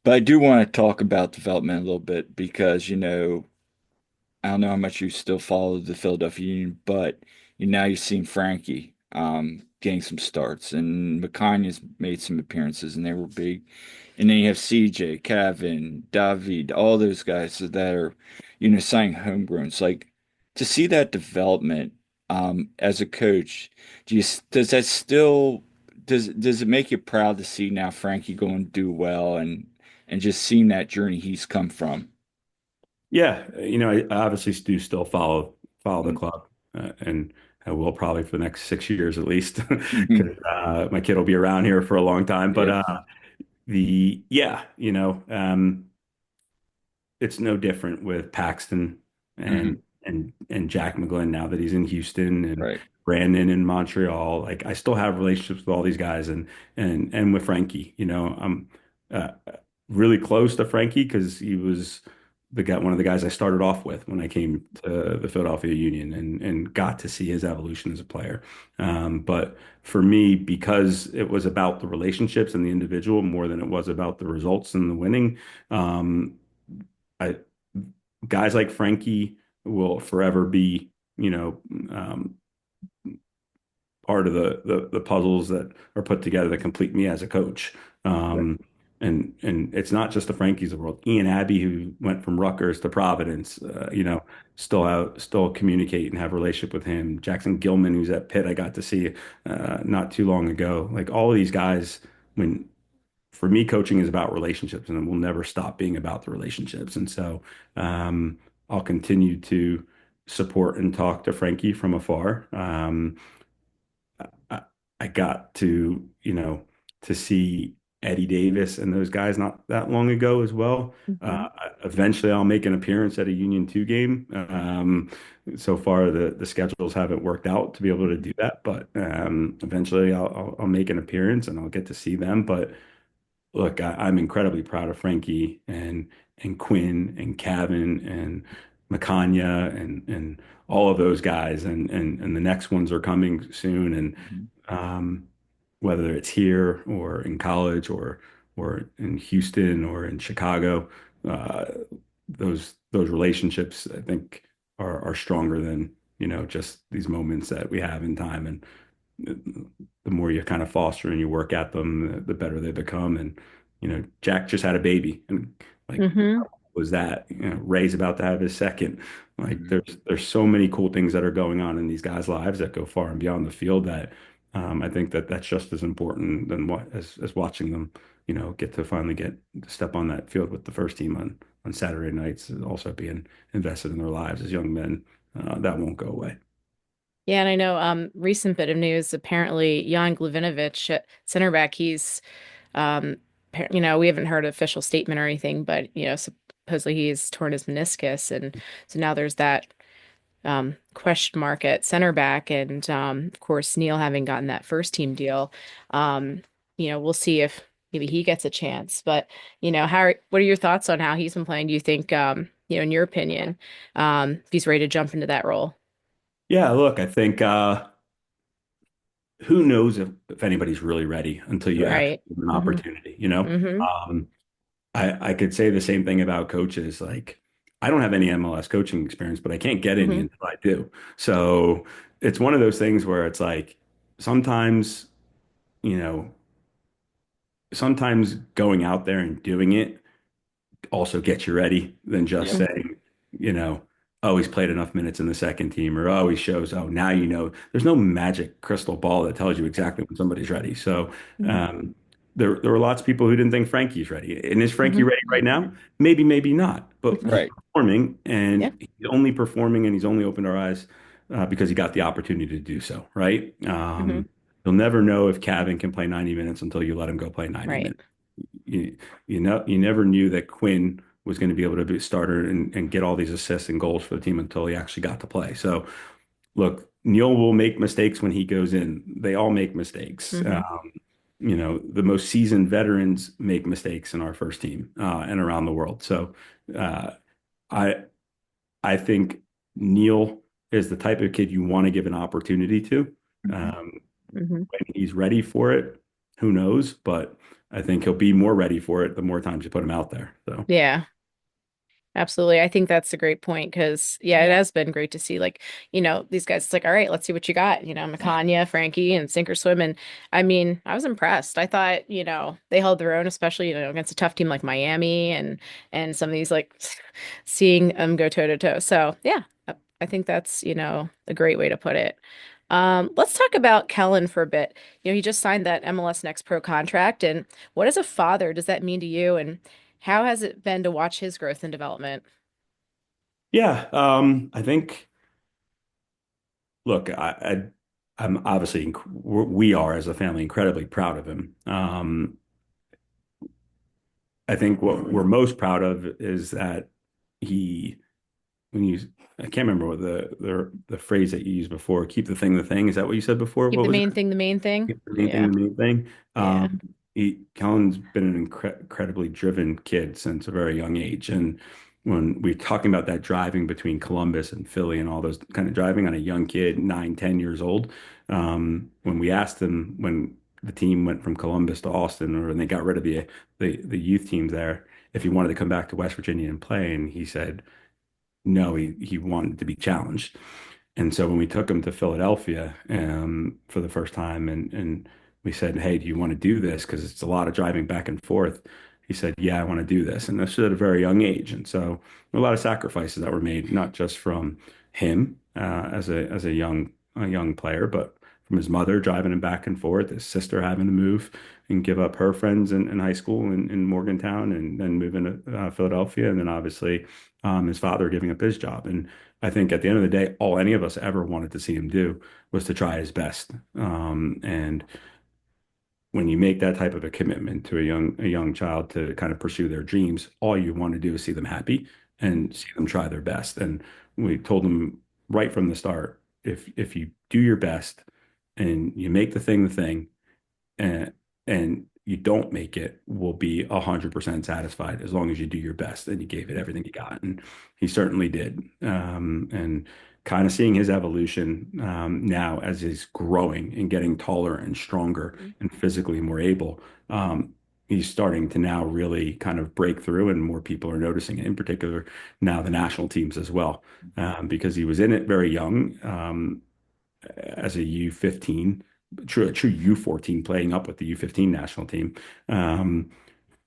But I do want to talk about development a little bit because, I don't know how much you still follow the Philadelphia Union, but now you've seen Frankie getting some starts, and McConaughey's made some appearances, and they were big. And then you have CJ, Kevin, David, all those guys that are, signing homegrowns. Like to see that development as a coach, does that still does it make you proud to see now Frankie go and do well and just seeing that journey he's come from? Yeah, you know, I obviously do still follow the club, and I will probably for the next 6 years at least, Mhm. because my kid will be around here for a long time. But Yep. the yeah, you know, it's no different with Paxton Hmm. and Jack McGlynn now that he's in Houston, and Right. Brandon in Montreal. Like I still have relationships with all these guys, and with Frankie. You know, I'm uh, really close to Frankie because he was one of the guys I started off with when I came to the Philadelphia Union, and got to see his evolution as a player. But for me, because it was about the relationships and the individual more than it was about the results and the winning, um, I guys like Frankie will forever be, you know, um, part of the puzzles that are put together that complete me as a coach. Um, and it's not just the Frankies of the world. Ian Abbey, who went from Rutgers to Providence, you know, still communicate and have a relationship with him. Jackson Gilman, who's at Pitt, I got to see not too long ago. Like all of these guys, when for me, coaching is about relationships, and it will never stop being about the relationships. And so I'll continue to support and talk to Frankie from afar. I, I got to, you know, to see Eddie Davis and those guys not that long ago as well. Hmm. Eventually, I'll make an appearance at a Union 2 game. So far, the schedules haven't worked out to be able to do that, but eventually I'll make an appearance and I'll get to see them. But look, I'm incredibly proud of Frankie and Quinn and Cavan and Makanya and all of those guys, and the next ones are coming soon. And Mhm. whether it's here or in college or in Houston or in Chicago, uh, those relationships I think are stronger than just these moments that we have in time. And the more you kind of foster and you work at them, the better they become. And Jack just had a baby, and like, Hmm. was that Ray's about to have his second. Like, Mhm. there's so many cool things that are going on in these guys' lives that go far and beyond the field that I think that that's just as important than what as watching them, get to finally get to step on that field with the first team on Saturday nights, and also being invested in their lives as young men. That won't go away. Yeah, and I know recent bit of news, apparently Jan Glavinovic at center back, he's we haven't heard an official statement or anything, but supposedly he's torn his meniscus, and so now there's that question mark at center back, and of course Neil having gotten that first team deal, um, we'll see if maybe he gets a chance. But what are your thoughts on how he's been playing? Do you think, in your opinion, if he's ready to jump into that role? Yeah, look, I think who knows if anybody's really ready until you actually Right. give an Hmm. opportunity, you know? Hmm. I could say the same thing about coaches. Like, I don't have any MLS coaching experience, but I can't get any Hmm. until I do. So it's one of those things where it's like sometimes, you know, sometimes going out there and doing it also get you ready than just Yep. saying, you know, oh, he's played enough minutes in the second team, or oh, he shows, oh, now you know. There's no magic crystal ball that tells you exactly when somebody's ready. So Hmm. um, there were lots of people who didn't think Frankie's ready. And is Frankie Hmm. ready right now? Maybe, maybe not. But he's Right. performing, Yeah. and he's only performing, and he's only opened our eyes because he got the opportunity to do so, right? Hmm. You'll never know if Cavan can play 90 minutes until you let him go play 90 Right. minutes. You, you never knew that Quinn was going to be able to be a starter and get all these assists and goals for the team until he actually got to play. So look, Neil will make mistakes when he goes in. They all make mistakes. Hmm. The most seasoned veterans make mistakes in our first team and around the world. So uh, I I think Neil is the type of kid you want to give an opportunity to. Hmm. Um, Hmm. when he's ready for it, who knows? But I think he'll be more ready for it the more times you put him out there. So Yeah. Absolutely. I think that's a great point because, yeah, it has been great to see, like, these guys. It's like, all right, let's see what you got. Makanya, Frankie, and Sink or Swim. And I mean, I was impressed. I thought, they held their own, especially, against a tough team like Miami and some of these, like, seeing them go toe to toe. So, yeah, I think that's, a great way to put it. Let's talk about Kellan for a bit. He just signed that MLS Next Pro contract. And what as a father does that mean to you? And how has it been to watch his growth and development? yeah, I think. Look, I'm obviously we are as a family incredibly proud of him. I think what we're most proud of is that he when you I can't remember what the phrase that you used before. Keep the thing the thing. Is that what you said before? Keep What the was main it? thing the main thing. The main thing, Yeah. the main thing. Yeah. Kellan's been an incredibly driven kid since a very young age. And when we're talking about that driving between Columbus and Philly and all those kind of driving on a young kid, 9, 10 years old, when we asked him when the team went from Columbus to Austin, or when they got rid of the youth teams there, if he wanted to come back to West Virginia and play, and he said no, he wanted to be challenged. And so when we took him to Philadelphia for the first time, and we said, "Hey, do you want to do this? Because it's a lot of driving back and forth." He said, "Yeah, I want to do this," and this was at a very young age. And so a lot of sacrifices that were made, not just from him as a young player, but from his mother driving him back and forth, his sister having to move and give up her friends in high school in Morgantown, and then moving to Philadelphia, and then obviously his father giving up his job. And I think at the end of the day, all any of us ever wanted to see him do was to try his best. And when you make that type of a commitment to a young child to kind of pursue their dreams, all you want to do is see them happy and see them try their best. And we told them right from the start, if you do your best and you make the thing, and you don't make it, will be 100% satisfied as long as you do your best and you gave it everything you got. And he certainly did. And kind of seeing his evolution now as he's growing and getting taller and stronger Mhm. and physically more able. He's starting to now really kind of break through, and more people are noticing it, in particular now the national teams as well, because he was in it very young. As a U15, a true U14, playing up with the U15 national team. Um,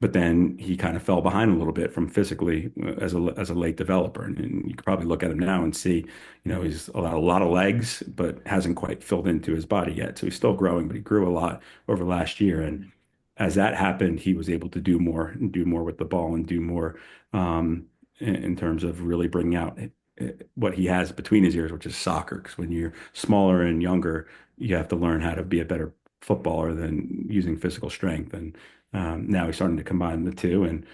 but then he kind of fell behind a little bit from physically as a late developer. And you could probably look at him now and see, he's a lot of legs, but hasn't quite filled into his body yet. So he's still growing, but he grew a lot over last year. And as that happened, he was able to do more and do more with the ball and do more in terms of really bringing out what he has between his ears, which is soccer. Because when you're smaller and younger, you have to learn how to be a better footballer than using physical strength. And now he's starting to combine the two. And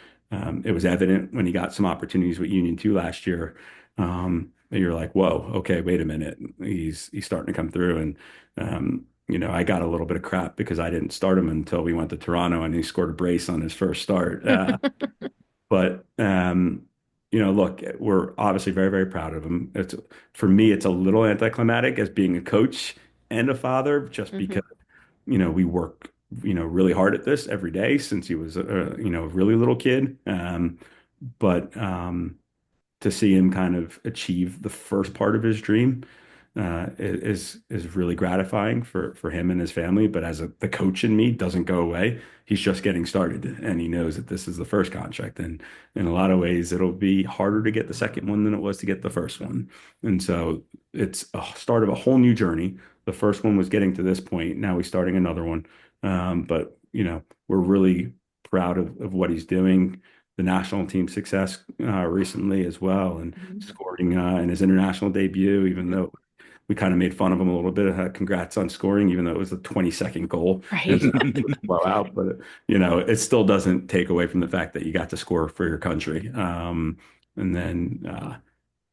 it was evident when he got some opportunities with Union 2 last year. That you're like, whoa, okay, wait a minute. He's starting to come through. And I got a little bit of crap because I didn't start him until we went to Toronto and he scored a brace on his first start. But look, we're obviously very, very proud of him. For me, it's a little anticlimactic as being a coach and a father, just because Mhm. we work really hard at this every day since he was a really little kid. But to see him kind of achieve the first part of his dream is really gratifying for him and his family. But as the coach in me doesn't go away. He's just getting started, and he knows that this is the first contract. And in a lot of ways, it'll be harder to get the second one than it was to get the first one. And so it's a start of a whole new journey. The first one was getting to this point. Now he's starting another one. But we're really proud of what he's doing, the national team success recently as well, and Mhm. scoring in his international debut, even Mhm. though we kind of made fun of him a little bit. Congrats on scoring, even though it was a 20-second goal and Right. blowout. But it still doesn't take away from the fact that you got to score for your country. And then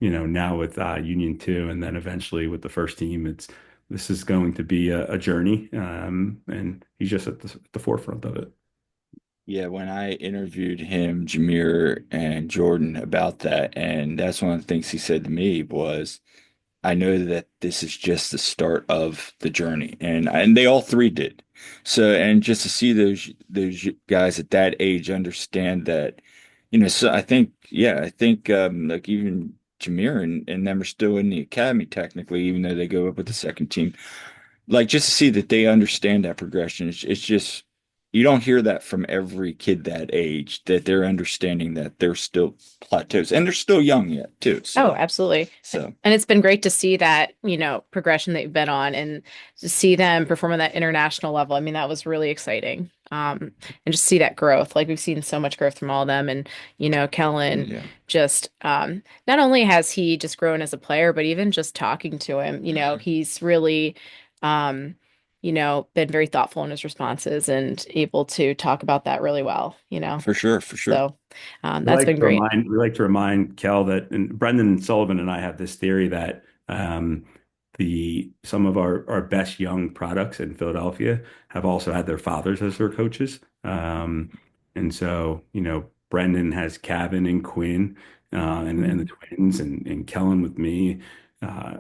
now with Union 2, and then eventually with the first team, this is going to be a journey, and he's just at the forefront of it. Yeah, when I interviewed him, Jameer and Jordan about that, and that's one of the things he said to me was, I know that this is just the start of the journey, and they all three did. So, and just to see those guys at that age understand that, so I think, yeah, I think like even Jameer and them are still in the academy technically, even though they go up with the second team. Like just to see that they understand that progression, it's just you don't hear that from every kid that age, that they're understanding that they're still plateaus and they're still young yet too. Oh, So, absolutely. so And it's been great to see that, progression that you've been on and to see them perform on that international level. I mean, that was really exciting. And just see that growth. Like we've seen so much growth from all of them. And, Kellan yeah, just not only has he just grown as a player, but even just talking to him, he's really been very thoughtful in his responses and able to talk about that really well. for sure, for sure. So that's been great. We like to remind Kel that, and Brendan Sullivan and I have this theory that the some of our best young products in Philadelphia have also had their fathers as their coaches. And so, Brendan has Kevin and Quinn, and the Mhm. twins, and Kellen with me. Uh,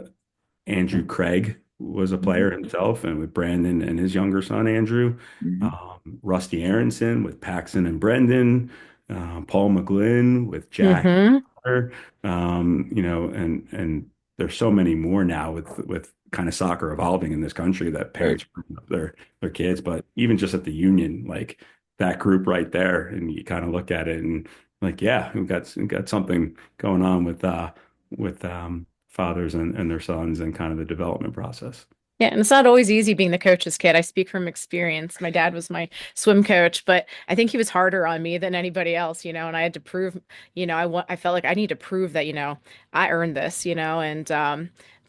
Andrew Craig was a Mhm. player himself, and with Brandon and his younger son Andrew, Mhm. Rusty Aronson with Paxton and Brendan, Paul McGlynn with Jack, Mhm. and there's so many more now with kind of soccer evolving in this country that Right. parents bring up their kids. But even just at the Union, like that group right there, and you kind of look at it and like, yeah, we've got something going on with fathers and their sons and kind of the development process. Yeah, and it's not always easy being the coach's kid. I speak from experience. My dad was my swim coach, but I think he was harder on me than anybody else, and I had to prove, I felt like I need to prove that, I earned this, and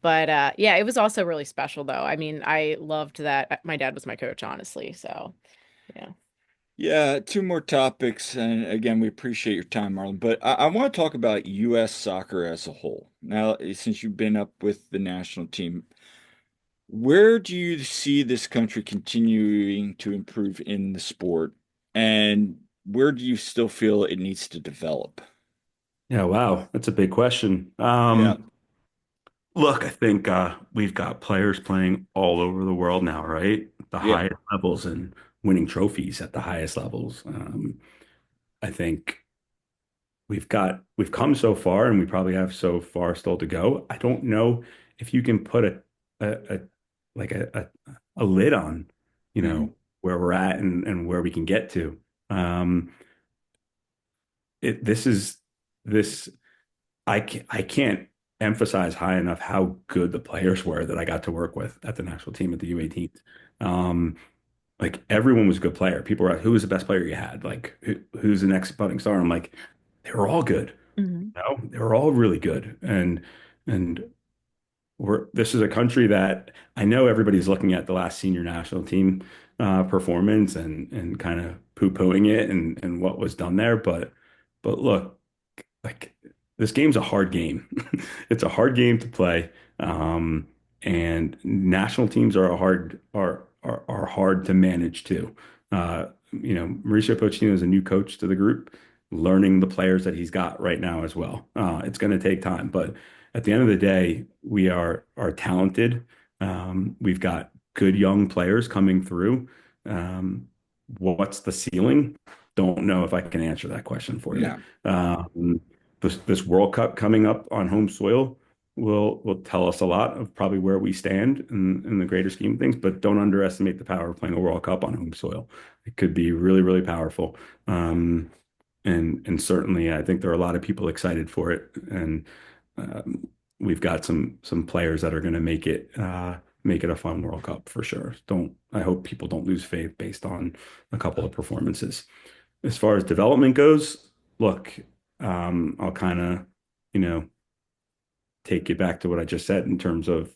but yeah, it was also really special though. I mean, I loved that my dad was my coach, honestly. So, Yeah. Yeah, two more topics, and again, we appreciate your time, Marlon. But I want to talk about U.S. soccer as a whole. Now, since you've been up with the national team, where do you see this country continuing to improve in the sport, and where do you still feel it needs to develop? Yeah, wow, that's a big question. Yeah, Look, I think we've got players playing all over the world now, right? The yeah, highest levels and winning trophies at the highest levels. I think we've come so far, and we probably have so far still to go. I don't know if you can put a like a lid on, hmm where we're at and where we can get to. Um, this is this. I can't emphasize high enough how good the players were that I got to work with at the national team at the U18s. Um, like everyone was a good player. People were like, who was the best player you had? Like who's the next budding star? I'm like, they were all good. Hmm. They were all really good. And this is a country that I know everybody's looking at the last senior national team performance and kind of poo-pooing it and what was done there. But look, like this game's a hard game. It's a hard game to play. Um, and national teams are a hard are hard to manage too. Mauricio Pochettino is a new coach to the group, learning the players that he's got right now as well. It's going to take time, but at the end of the day, we are talented. We've got good young players coming through. What's the ceiling? Don't know if I can answer that question for you. yeah, Um, this World Cup coming up on home soil will tell us a lot of probably where we stand in the greater scheme of things, but don't underestimate the power of playing a World Cup on home soil. It could be really, really powerful. And certainly I think there are a lot of people excited for it. And um, we've got some players that are going to make it a fun World Cup for sure. Don't I hope people don't lose faith based on a couple of performances. As far as development goes, look, I'll kind of, you know, take you back to what I just said in terms of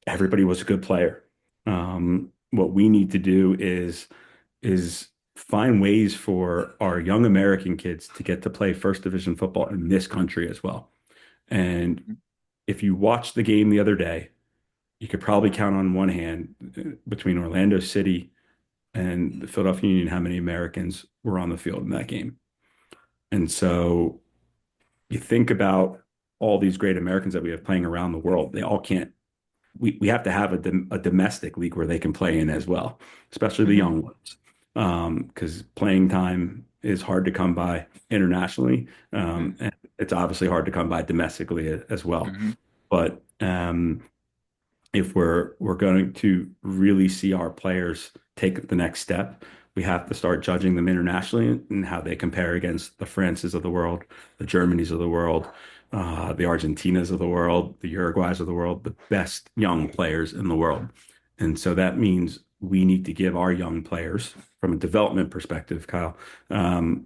everybody was a good player. What we need to do is find ways for our young American kids to get to play first division football in this country as well. And if you watched the game the other day, you could probably count on one hand between Orlando City and the Philadelphia Union how many Americans were on the field in that game. And so you think about all these great Americans that we have playing around the world. They all can't. We have to have a domestic league where they can play in as well, especially the Hmm. young ones, because playing time is hard to come by internationally, hmm and it's obviously hard to come by domestically as well. hmm But if we're going to really see our players take the next step, we have to start judging them internationally and how they compare against the Frances of the world, the Germanys of the world, the Argentinas of the world, the Uruguays of the world, the best young players in the world. And so that means we need to give our young players, from a development perspective, Kyle, um,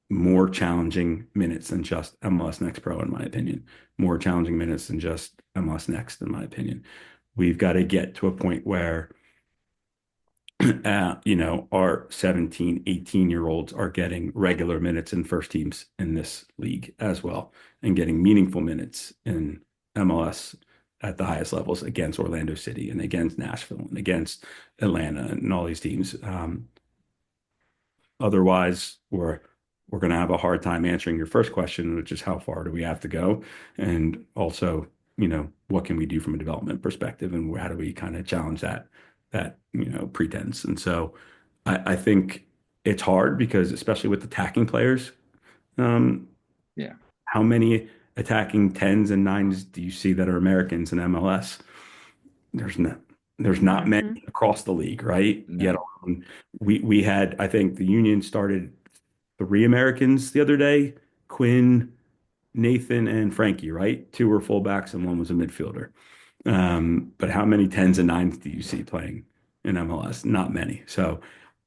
more challenging minutes than just MLS Next Pro, in my opinion. More challenging minutes than just MLS Next, in my opinion. We've got to get to a point where, our 17, 18-year-olds are getting regular minutes in first teams in this league as well and getting meaningful minutes in MLS at the highest levels against Orlando City and against Nashville and against Atlanta and all these teams. Otherwise, we're going to have a hard time answering your first question, which is how far do we have to go? And also, what can we do from a development perspective and how do we kind of challenge that pretense? And so I think it's hard because especially with attacking players, um, yeah, how many attacking tens and nines do you see that are Americans in MLS? There's not there's not many Hmm. across the league, right? Yet no, we had, I think the Union started three Americans the other day, Quinn, Nathan, and Frankie, right? Two were fullbacks and one was a midfielder. But how many tens and nines do you see playing in MLS? Not many. So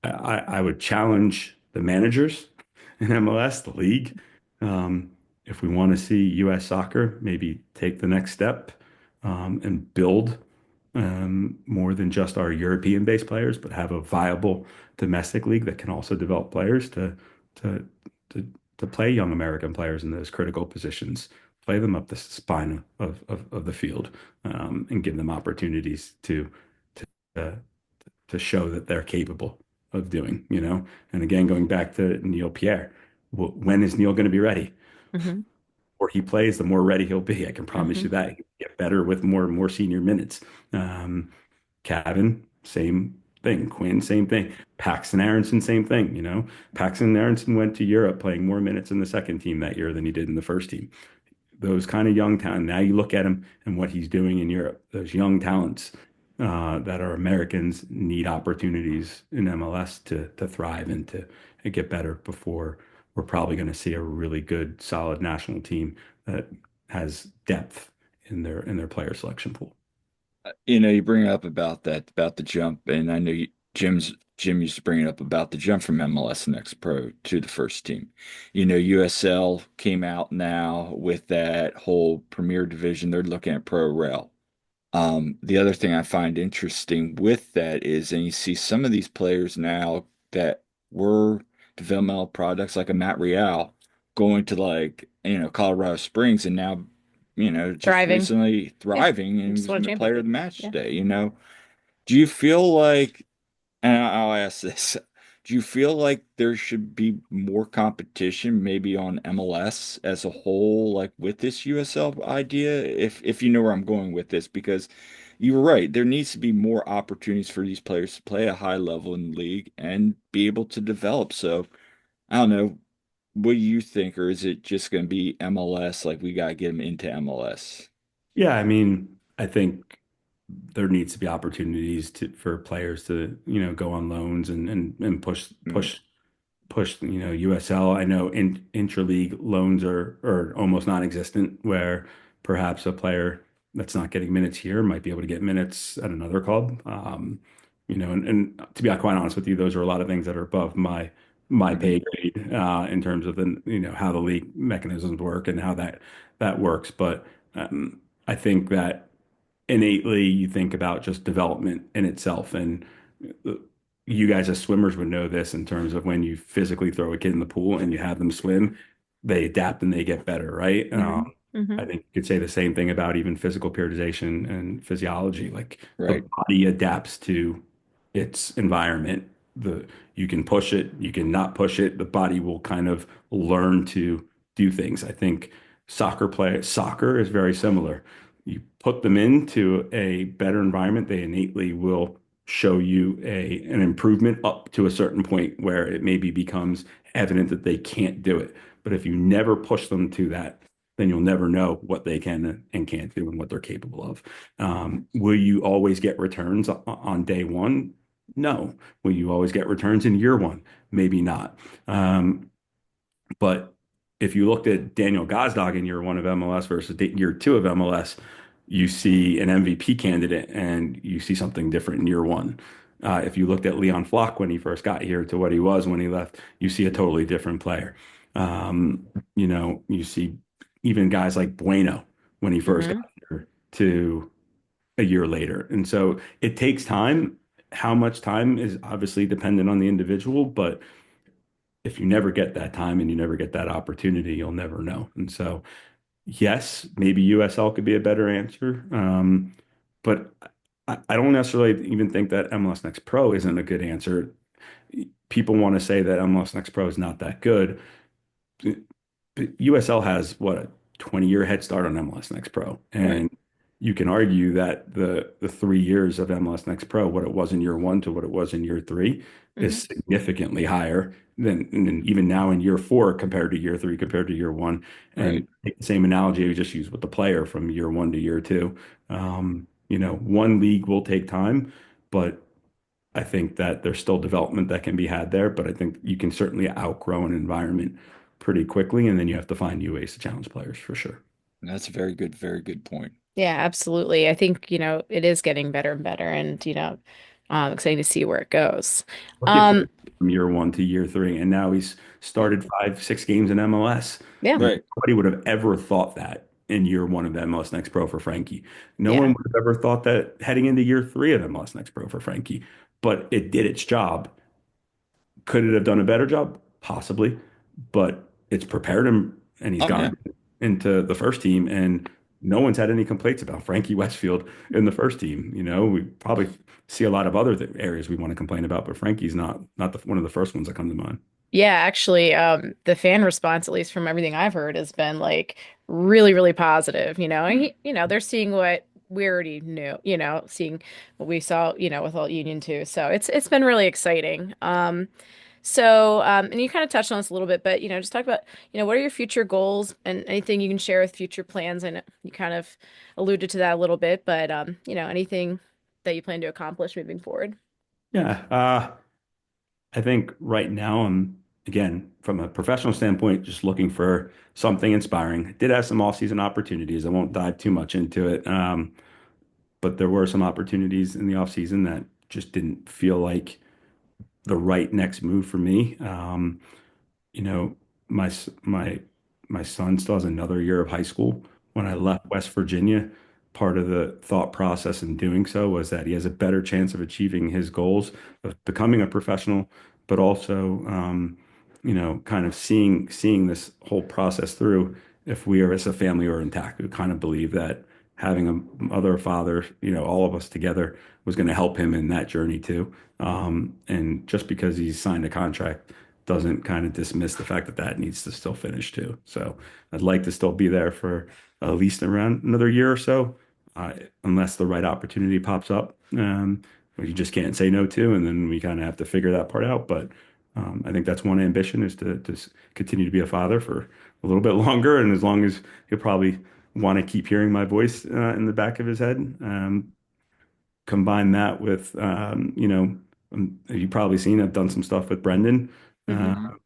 I would challenge the managers in MLS, the league. If we want to see U.S. soccer, maybe take the next step and build more than just our European-based players, but have a viable domestic league that can also develop players to to to play young American players in those critical positions, play them up the spine of the field, and give them opportunities uh, to show that they're capable of doing, you know. And again, going back to Neil Pierre, when is Neil going to be ready? Hmm. Or he plays, the more ready he'll be. I can promise you Hmm. that. He'll get better with more and more senior minutes. Um, Cavan, same thing. Quinn, same thing. Paxton Aronson, same thing. You know, Paxton Aronson went to Europe playing more minutes in the second team that year than he did in the first team. Those kind of young talent. Now you look at him and what he's doing in Europe. Those young talents that are Americans need opportunities in MLS to thrive and to get better before we're probably going to see a really good, solid national team that has depth in their player selection pool. You bring up about that, about the jump, and I know Jim used to bring it up about the jump from MLS Next Pro to the first team. USL came out now with that whole Premier Division. They're looking at Pro Rel. The other thing I find interesting with that is, and you see some of these players now that were developmental products, like a Matt Real, going to Colorado Springs, and now, just Thriving. recently Yeah. thriving and Just was won a player of the championship. match Yeah. today. Do you feel like, and I'll ask this, do you feel like there should be more competition maybe on MLS as a whole, like with this USL idea? If you know where I'm going with this, because you were right, there needs to be more opportunities for these players to play a high level in the league and be able to develop. So I don't know, what do you think, or is it just going to be MLS? Like we got to get them into MLS. Yeah, I mean, I think there needs to be opportunities for players to, go on loans and Mm, push, USL. I know intra-league loans are almost non-existent, where perhaps a player that's not getting minutes here might be able to get minutes at another club. And to be quite honest with you, those are a lot of things that are above my mhm. pay grade in terms of how the league mechanisms work and how that works. But I think that innately you think about just development in itself. And you guys as swimmers would know this in terms of when you physically throw a kid in the pool and you have them swim, they adapt and they get better, right? Hmm. Hmm. I think you could say the same thing about even physical periodization and physiology. Like the Right. body adapts to its environment. You can push it, you can not push it. The body will kind of learn to do things. I think soccer is very similar. You put them into a better environment, they innately will show you an improvement up to a certain point where it maybe becomes evident that they can't do it. But if you never push them to that, then you'll never know what they can and can't do and what they're capable of. Will you always get returns on day one? No. Will you always get returns in year one? Maybe not. But if you looked at Daniel Gazdag in year one of MLS versus year two of MLS, you see an MVP candidate and you see something different in year one. If you looked at Leon Flock when he first got here to what he was when he left, you see a totally different player. You see even guys like Bueno when he first got Hmm. here to a year later. And so it takes time. How much time is obviously dependent on the individual, but if you never get that time and you never get that opportunity, you'll never know. And so, yes, maybe USL could be a better answer. But I don't necessarily even think that MLS Next Pro isn't a good answer. People want to say that MLS Next Pro is not that good. USL has what, a 20-year head start on MLS Next Pro. Right. And you can argue that the 3 years of MLS Next Pro, what it was in year one to what it was in year three, Hmm. is significantly higher than even now in year four compared to year three compared to year one. And Right. take the same analogy we just used with the player from year one to year two. One league will take time, but I think that there's still development that can be had there, but I think you can certainly outgrow an environment pretty quickly, and then you have to find new ways to challenge players for sure. That's a very good point. Yeah, absolutely. I think, it is getting better and better and, exciting to see where it goes. Look at Um, from year one to year three, and now he's started 5, 6 games in MLS. yeah. Right. Nobody would have ever thought that. in year one of MLS Next Pro for Frankie. No one Yeah. would have ever thought that heading into year three of MLS Next Pro for Frankie, but it did its job. Could it have done a better job? Possibly, but it's prepared him and he's Oh yeah. gone into the first team, and no one's had any complaints about Frankie Westfield in the first team. We probably see a lot of other areas we want to complain about, but Frankie's not one of the first ones that come to mind. Yeah, actually, the fan response, at least from everything I've heard, has been like really, really positive. They're seeing what we already knew, seeing what we saw, with all Union too. So it's been really exciting. And you kind of touched on this a little bit, but just talk about, what are your future goals and anything you can share with future plans. I know you kind of alluded to that a little bit, but anything that you plan to accomplish moving forward. Yeah, I think right now I'm again from a professional standpoint just looking for something inspiring. I did have some off-season opportunities. I won't dive too much into it, but there were some opportunities in the off-season that just didn't feel like the right next move for me. You know, my my son still has another year of high school. When I left West Virginia, part of the thought process in doing so was that he has a better chance of achieving his goals of becoming a professional, but also, kind of seeing this whole process through if we are as a family are intact. We kind of believe that having a mother, father, all of us together was going to help him in that journey too. And just because he's signed a contract doesn't kind of dismiss the fact that that needs to still finish too. So I'd like to still be there for at least around another year or so, unless the right opportunity pops up. You just can't say no to, and then we kind of have to figure that part out. But I think that's one ambition is to continue to be a father for a little bit longer, and as long as he'll probably want to keep hearing my voice in the back of his head. Combine that with, you've probably seen I've done some stuff with Brendan uh,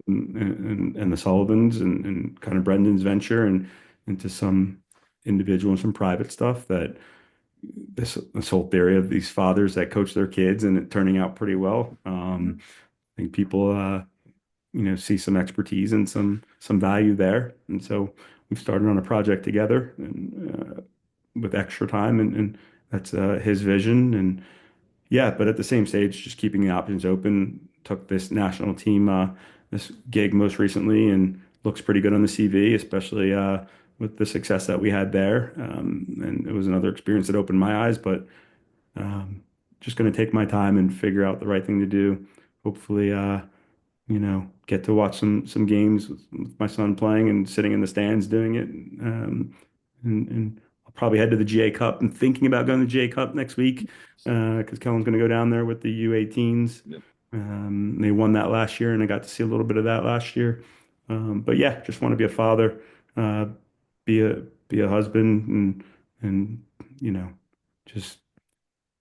Hmm. Mhm. and the Sullivans and kind of Brendan's venture and into some individual and some private stuff that this whole theory of these fathers that coach their kids and it turning out pretty well. I think people see some expertise and some value there, and so we've started on a project together and with extra time and that's his vision and yeah, but at the same stage, just keeping the options open. Took this national team, this gig most recently, and looks pretty good on the CV, especially with the success that we had there. And it was another experience that opened my eyes, but just going to take my time and figure out the right thing to do. Hopefully, get to watch some games with my son playing and sitting in the stands doing it. And I'll probably head to the GA Cup and thinking about going to the GA Cup next week because Kellan's going to go down there with the U18s. Yep. They won that last year, and I got to see a little bit of that last year. But yeah, just want to be a father, uh, be a be a husband, and you know, just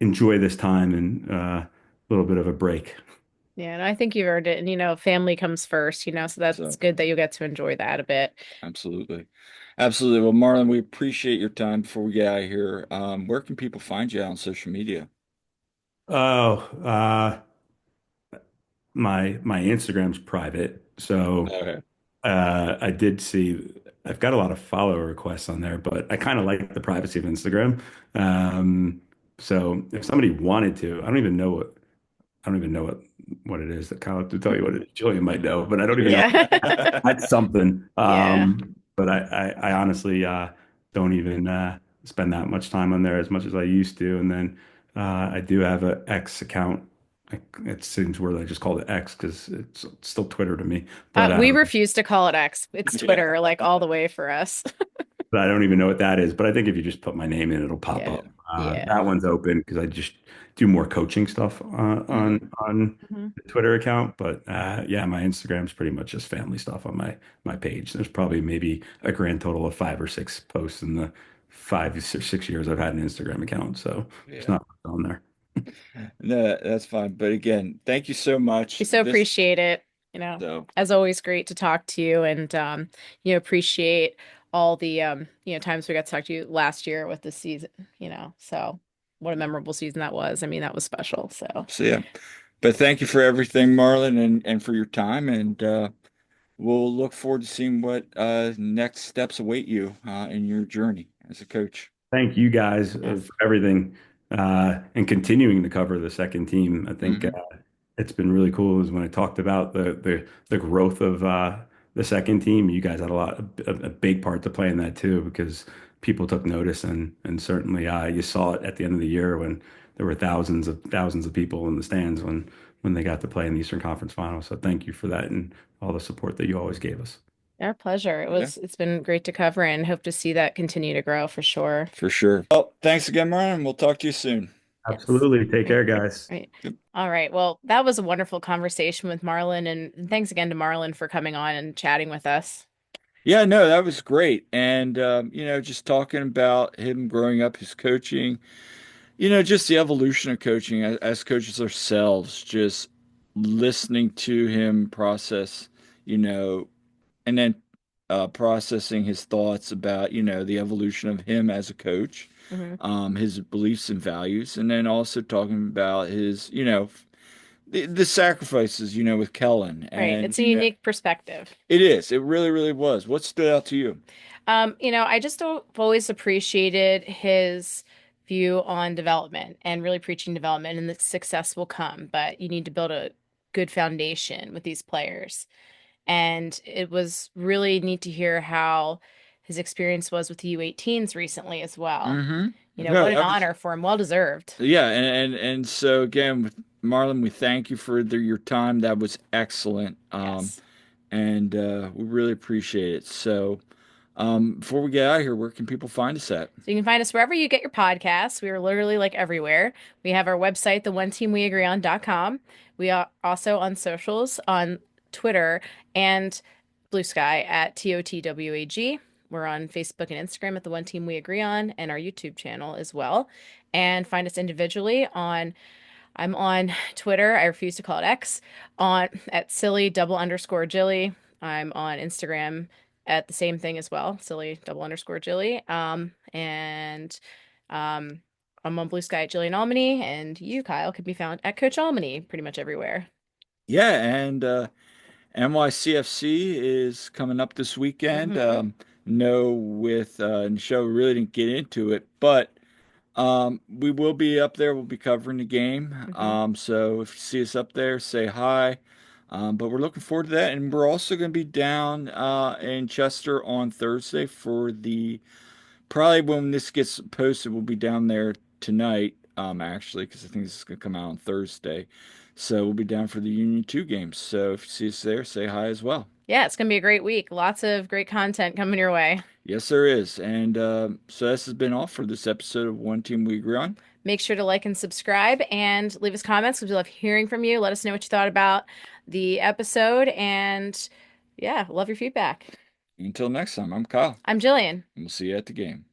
enjoy this time and a little bit of a break. Yeah, and I think you've earned it. And family comes first, so that's So good that you get to enjoy that a bit. absolutely. Absolutely. Well, Marlon, we appreciate your time before we get out of here. Where can people find you on social media? Oh, my Instagram's private, so Okay. I did see I've got a lot of follower requests on there, but I kind of like the privacy of Instagram. Um, so if somebody wanted to, I don't even know what it is that Kyle to tell you what it is. Jillian might know, but I don't even know. Yeah. That's something. Yeah. But I honestly don't even spend that much time on there as much as I used to. And then I do have an X account. It seems weird that I just called it X because it's still Twitter to me. But We refuse to call it X. It's Yeah. Twitter, like all the way for us. I don't even know what that is. But I think if you just put my name in, it'll pop Yeah. up. Yeah. That one's open because I just do more coaching stuff Mhm. on Mhm. the Twitter account. But yeah, my Instagram's pretty much just family stuff on my page. There's probably maybe a grand total of 5 or 6 posts in the 5 or 6 years I've had an Instagram account. So there's Yeah. not much on there. No, that's fine. But again, thank you so We much. so appreciate it. So As always, great to talk to you and appreciate all the times we got to talk to you last year with the season, So what a memorable season that was. I mean, that was special. So so yeah. But thank you for everything, Marlon, and for your time and we'll look forward to seeing what next steps await you in your journey as a coach. Thank you guys Yes. for everything and continuing to cover the second team. I think Hmm. it's been really cool is when I talked about the growth of the second team. You guys had a big part to play in that too because people took notice and certainly you saw it at the end of the year when there were thousands of people in the stands when they got to play in the Eastern Conference Final. So thank you for that and all the support that you always gave us. Our pleasure. Yeah, It's been great to cover and hope to see that continue to grow for sure. for sure. Well, thanks again, Ryan. We'll talk to you soon. Yes. Absolutely. Take Right. care, guys. Right. Yep. All right. Well, that was a wonderful conversation with Marlon, and thanks again to Marlon for coming on and chatting with us. Yeah, no, that was great. And, just talking about him growing up, his coaching, just the evolution of coaching as coaches ourselves, just listening to him process, you know, and then processing his thoughts about, the evolution of him as a coach, Hmm. his beliefs and values, and then also talking about his, the sacrifices, with Kellan. Right. And, It's a unique perspective. it is. It really, really was. What stood out to you? I just have always appreciated his view on development and really preaching development, and that success will come, but you need to build a good foundation with these players. And it was really neat to hear how his experience was with the U18s recently as well. Mm-hmm. What No, an that was honor for him. Well deserved. yeah, and so again, with Marlon, we thank you for your time. That was excellent. Yes. And we really appreciate it. So, before we get out of here, where can people find us at? So you can find us wherever you get your podcasts. We are literally like everywhere. We have our website, theoneteamweagreeon.com. We are also on socials on Twitter and Blue Sky at TOTWAG. We're on Facebook and Instagram at The One Team We Agree On, and our YouTube channel as well. And find us individually on I'm on Twitter. I refuse to call it X. On at silly double underscore Jilly. I'm on Instagram at the same thing as well, silly double underscore Jilly. And um, I'm on Blue Sky at Jillian Almany, and you, Kyle, can be found at Coach Almany pretty much everywhere. Yeah, and NYCFC is coming up this weekend. Hmm. No, with and the show we really didn't get into it, but we will be up there. We'll be covering the game. Hmm. So if you see us up there, say hi. But we're looking forward to that, and we're also going to be down in Chester on Thursday for the probably when this gets posted, we'll be down there tonight. Actually, because I think this is going to come out on Thursday. So we'll be down for the Union 2 games. So if you see us there, say hi as well. Yeah, it's gonna be a great week. Lots of great content coming your way. Yes, there is. And so this has been all for this episode of One Team We Agree On. Make sure to like and subscribe and leave us comments because we love hearing from you. Let us know what you thought about the episode. And yeah, love your feedback. Until next time, I'm Kyle, I'm Jillian. and we'll see you at the game.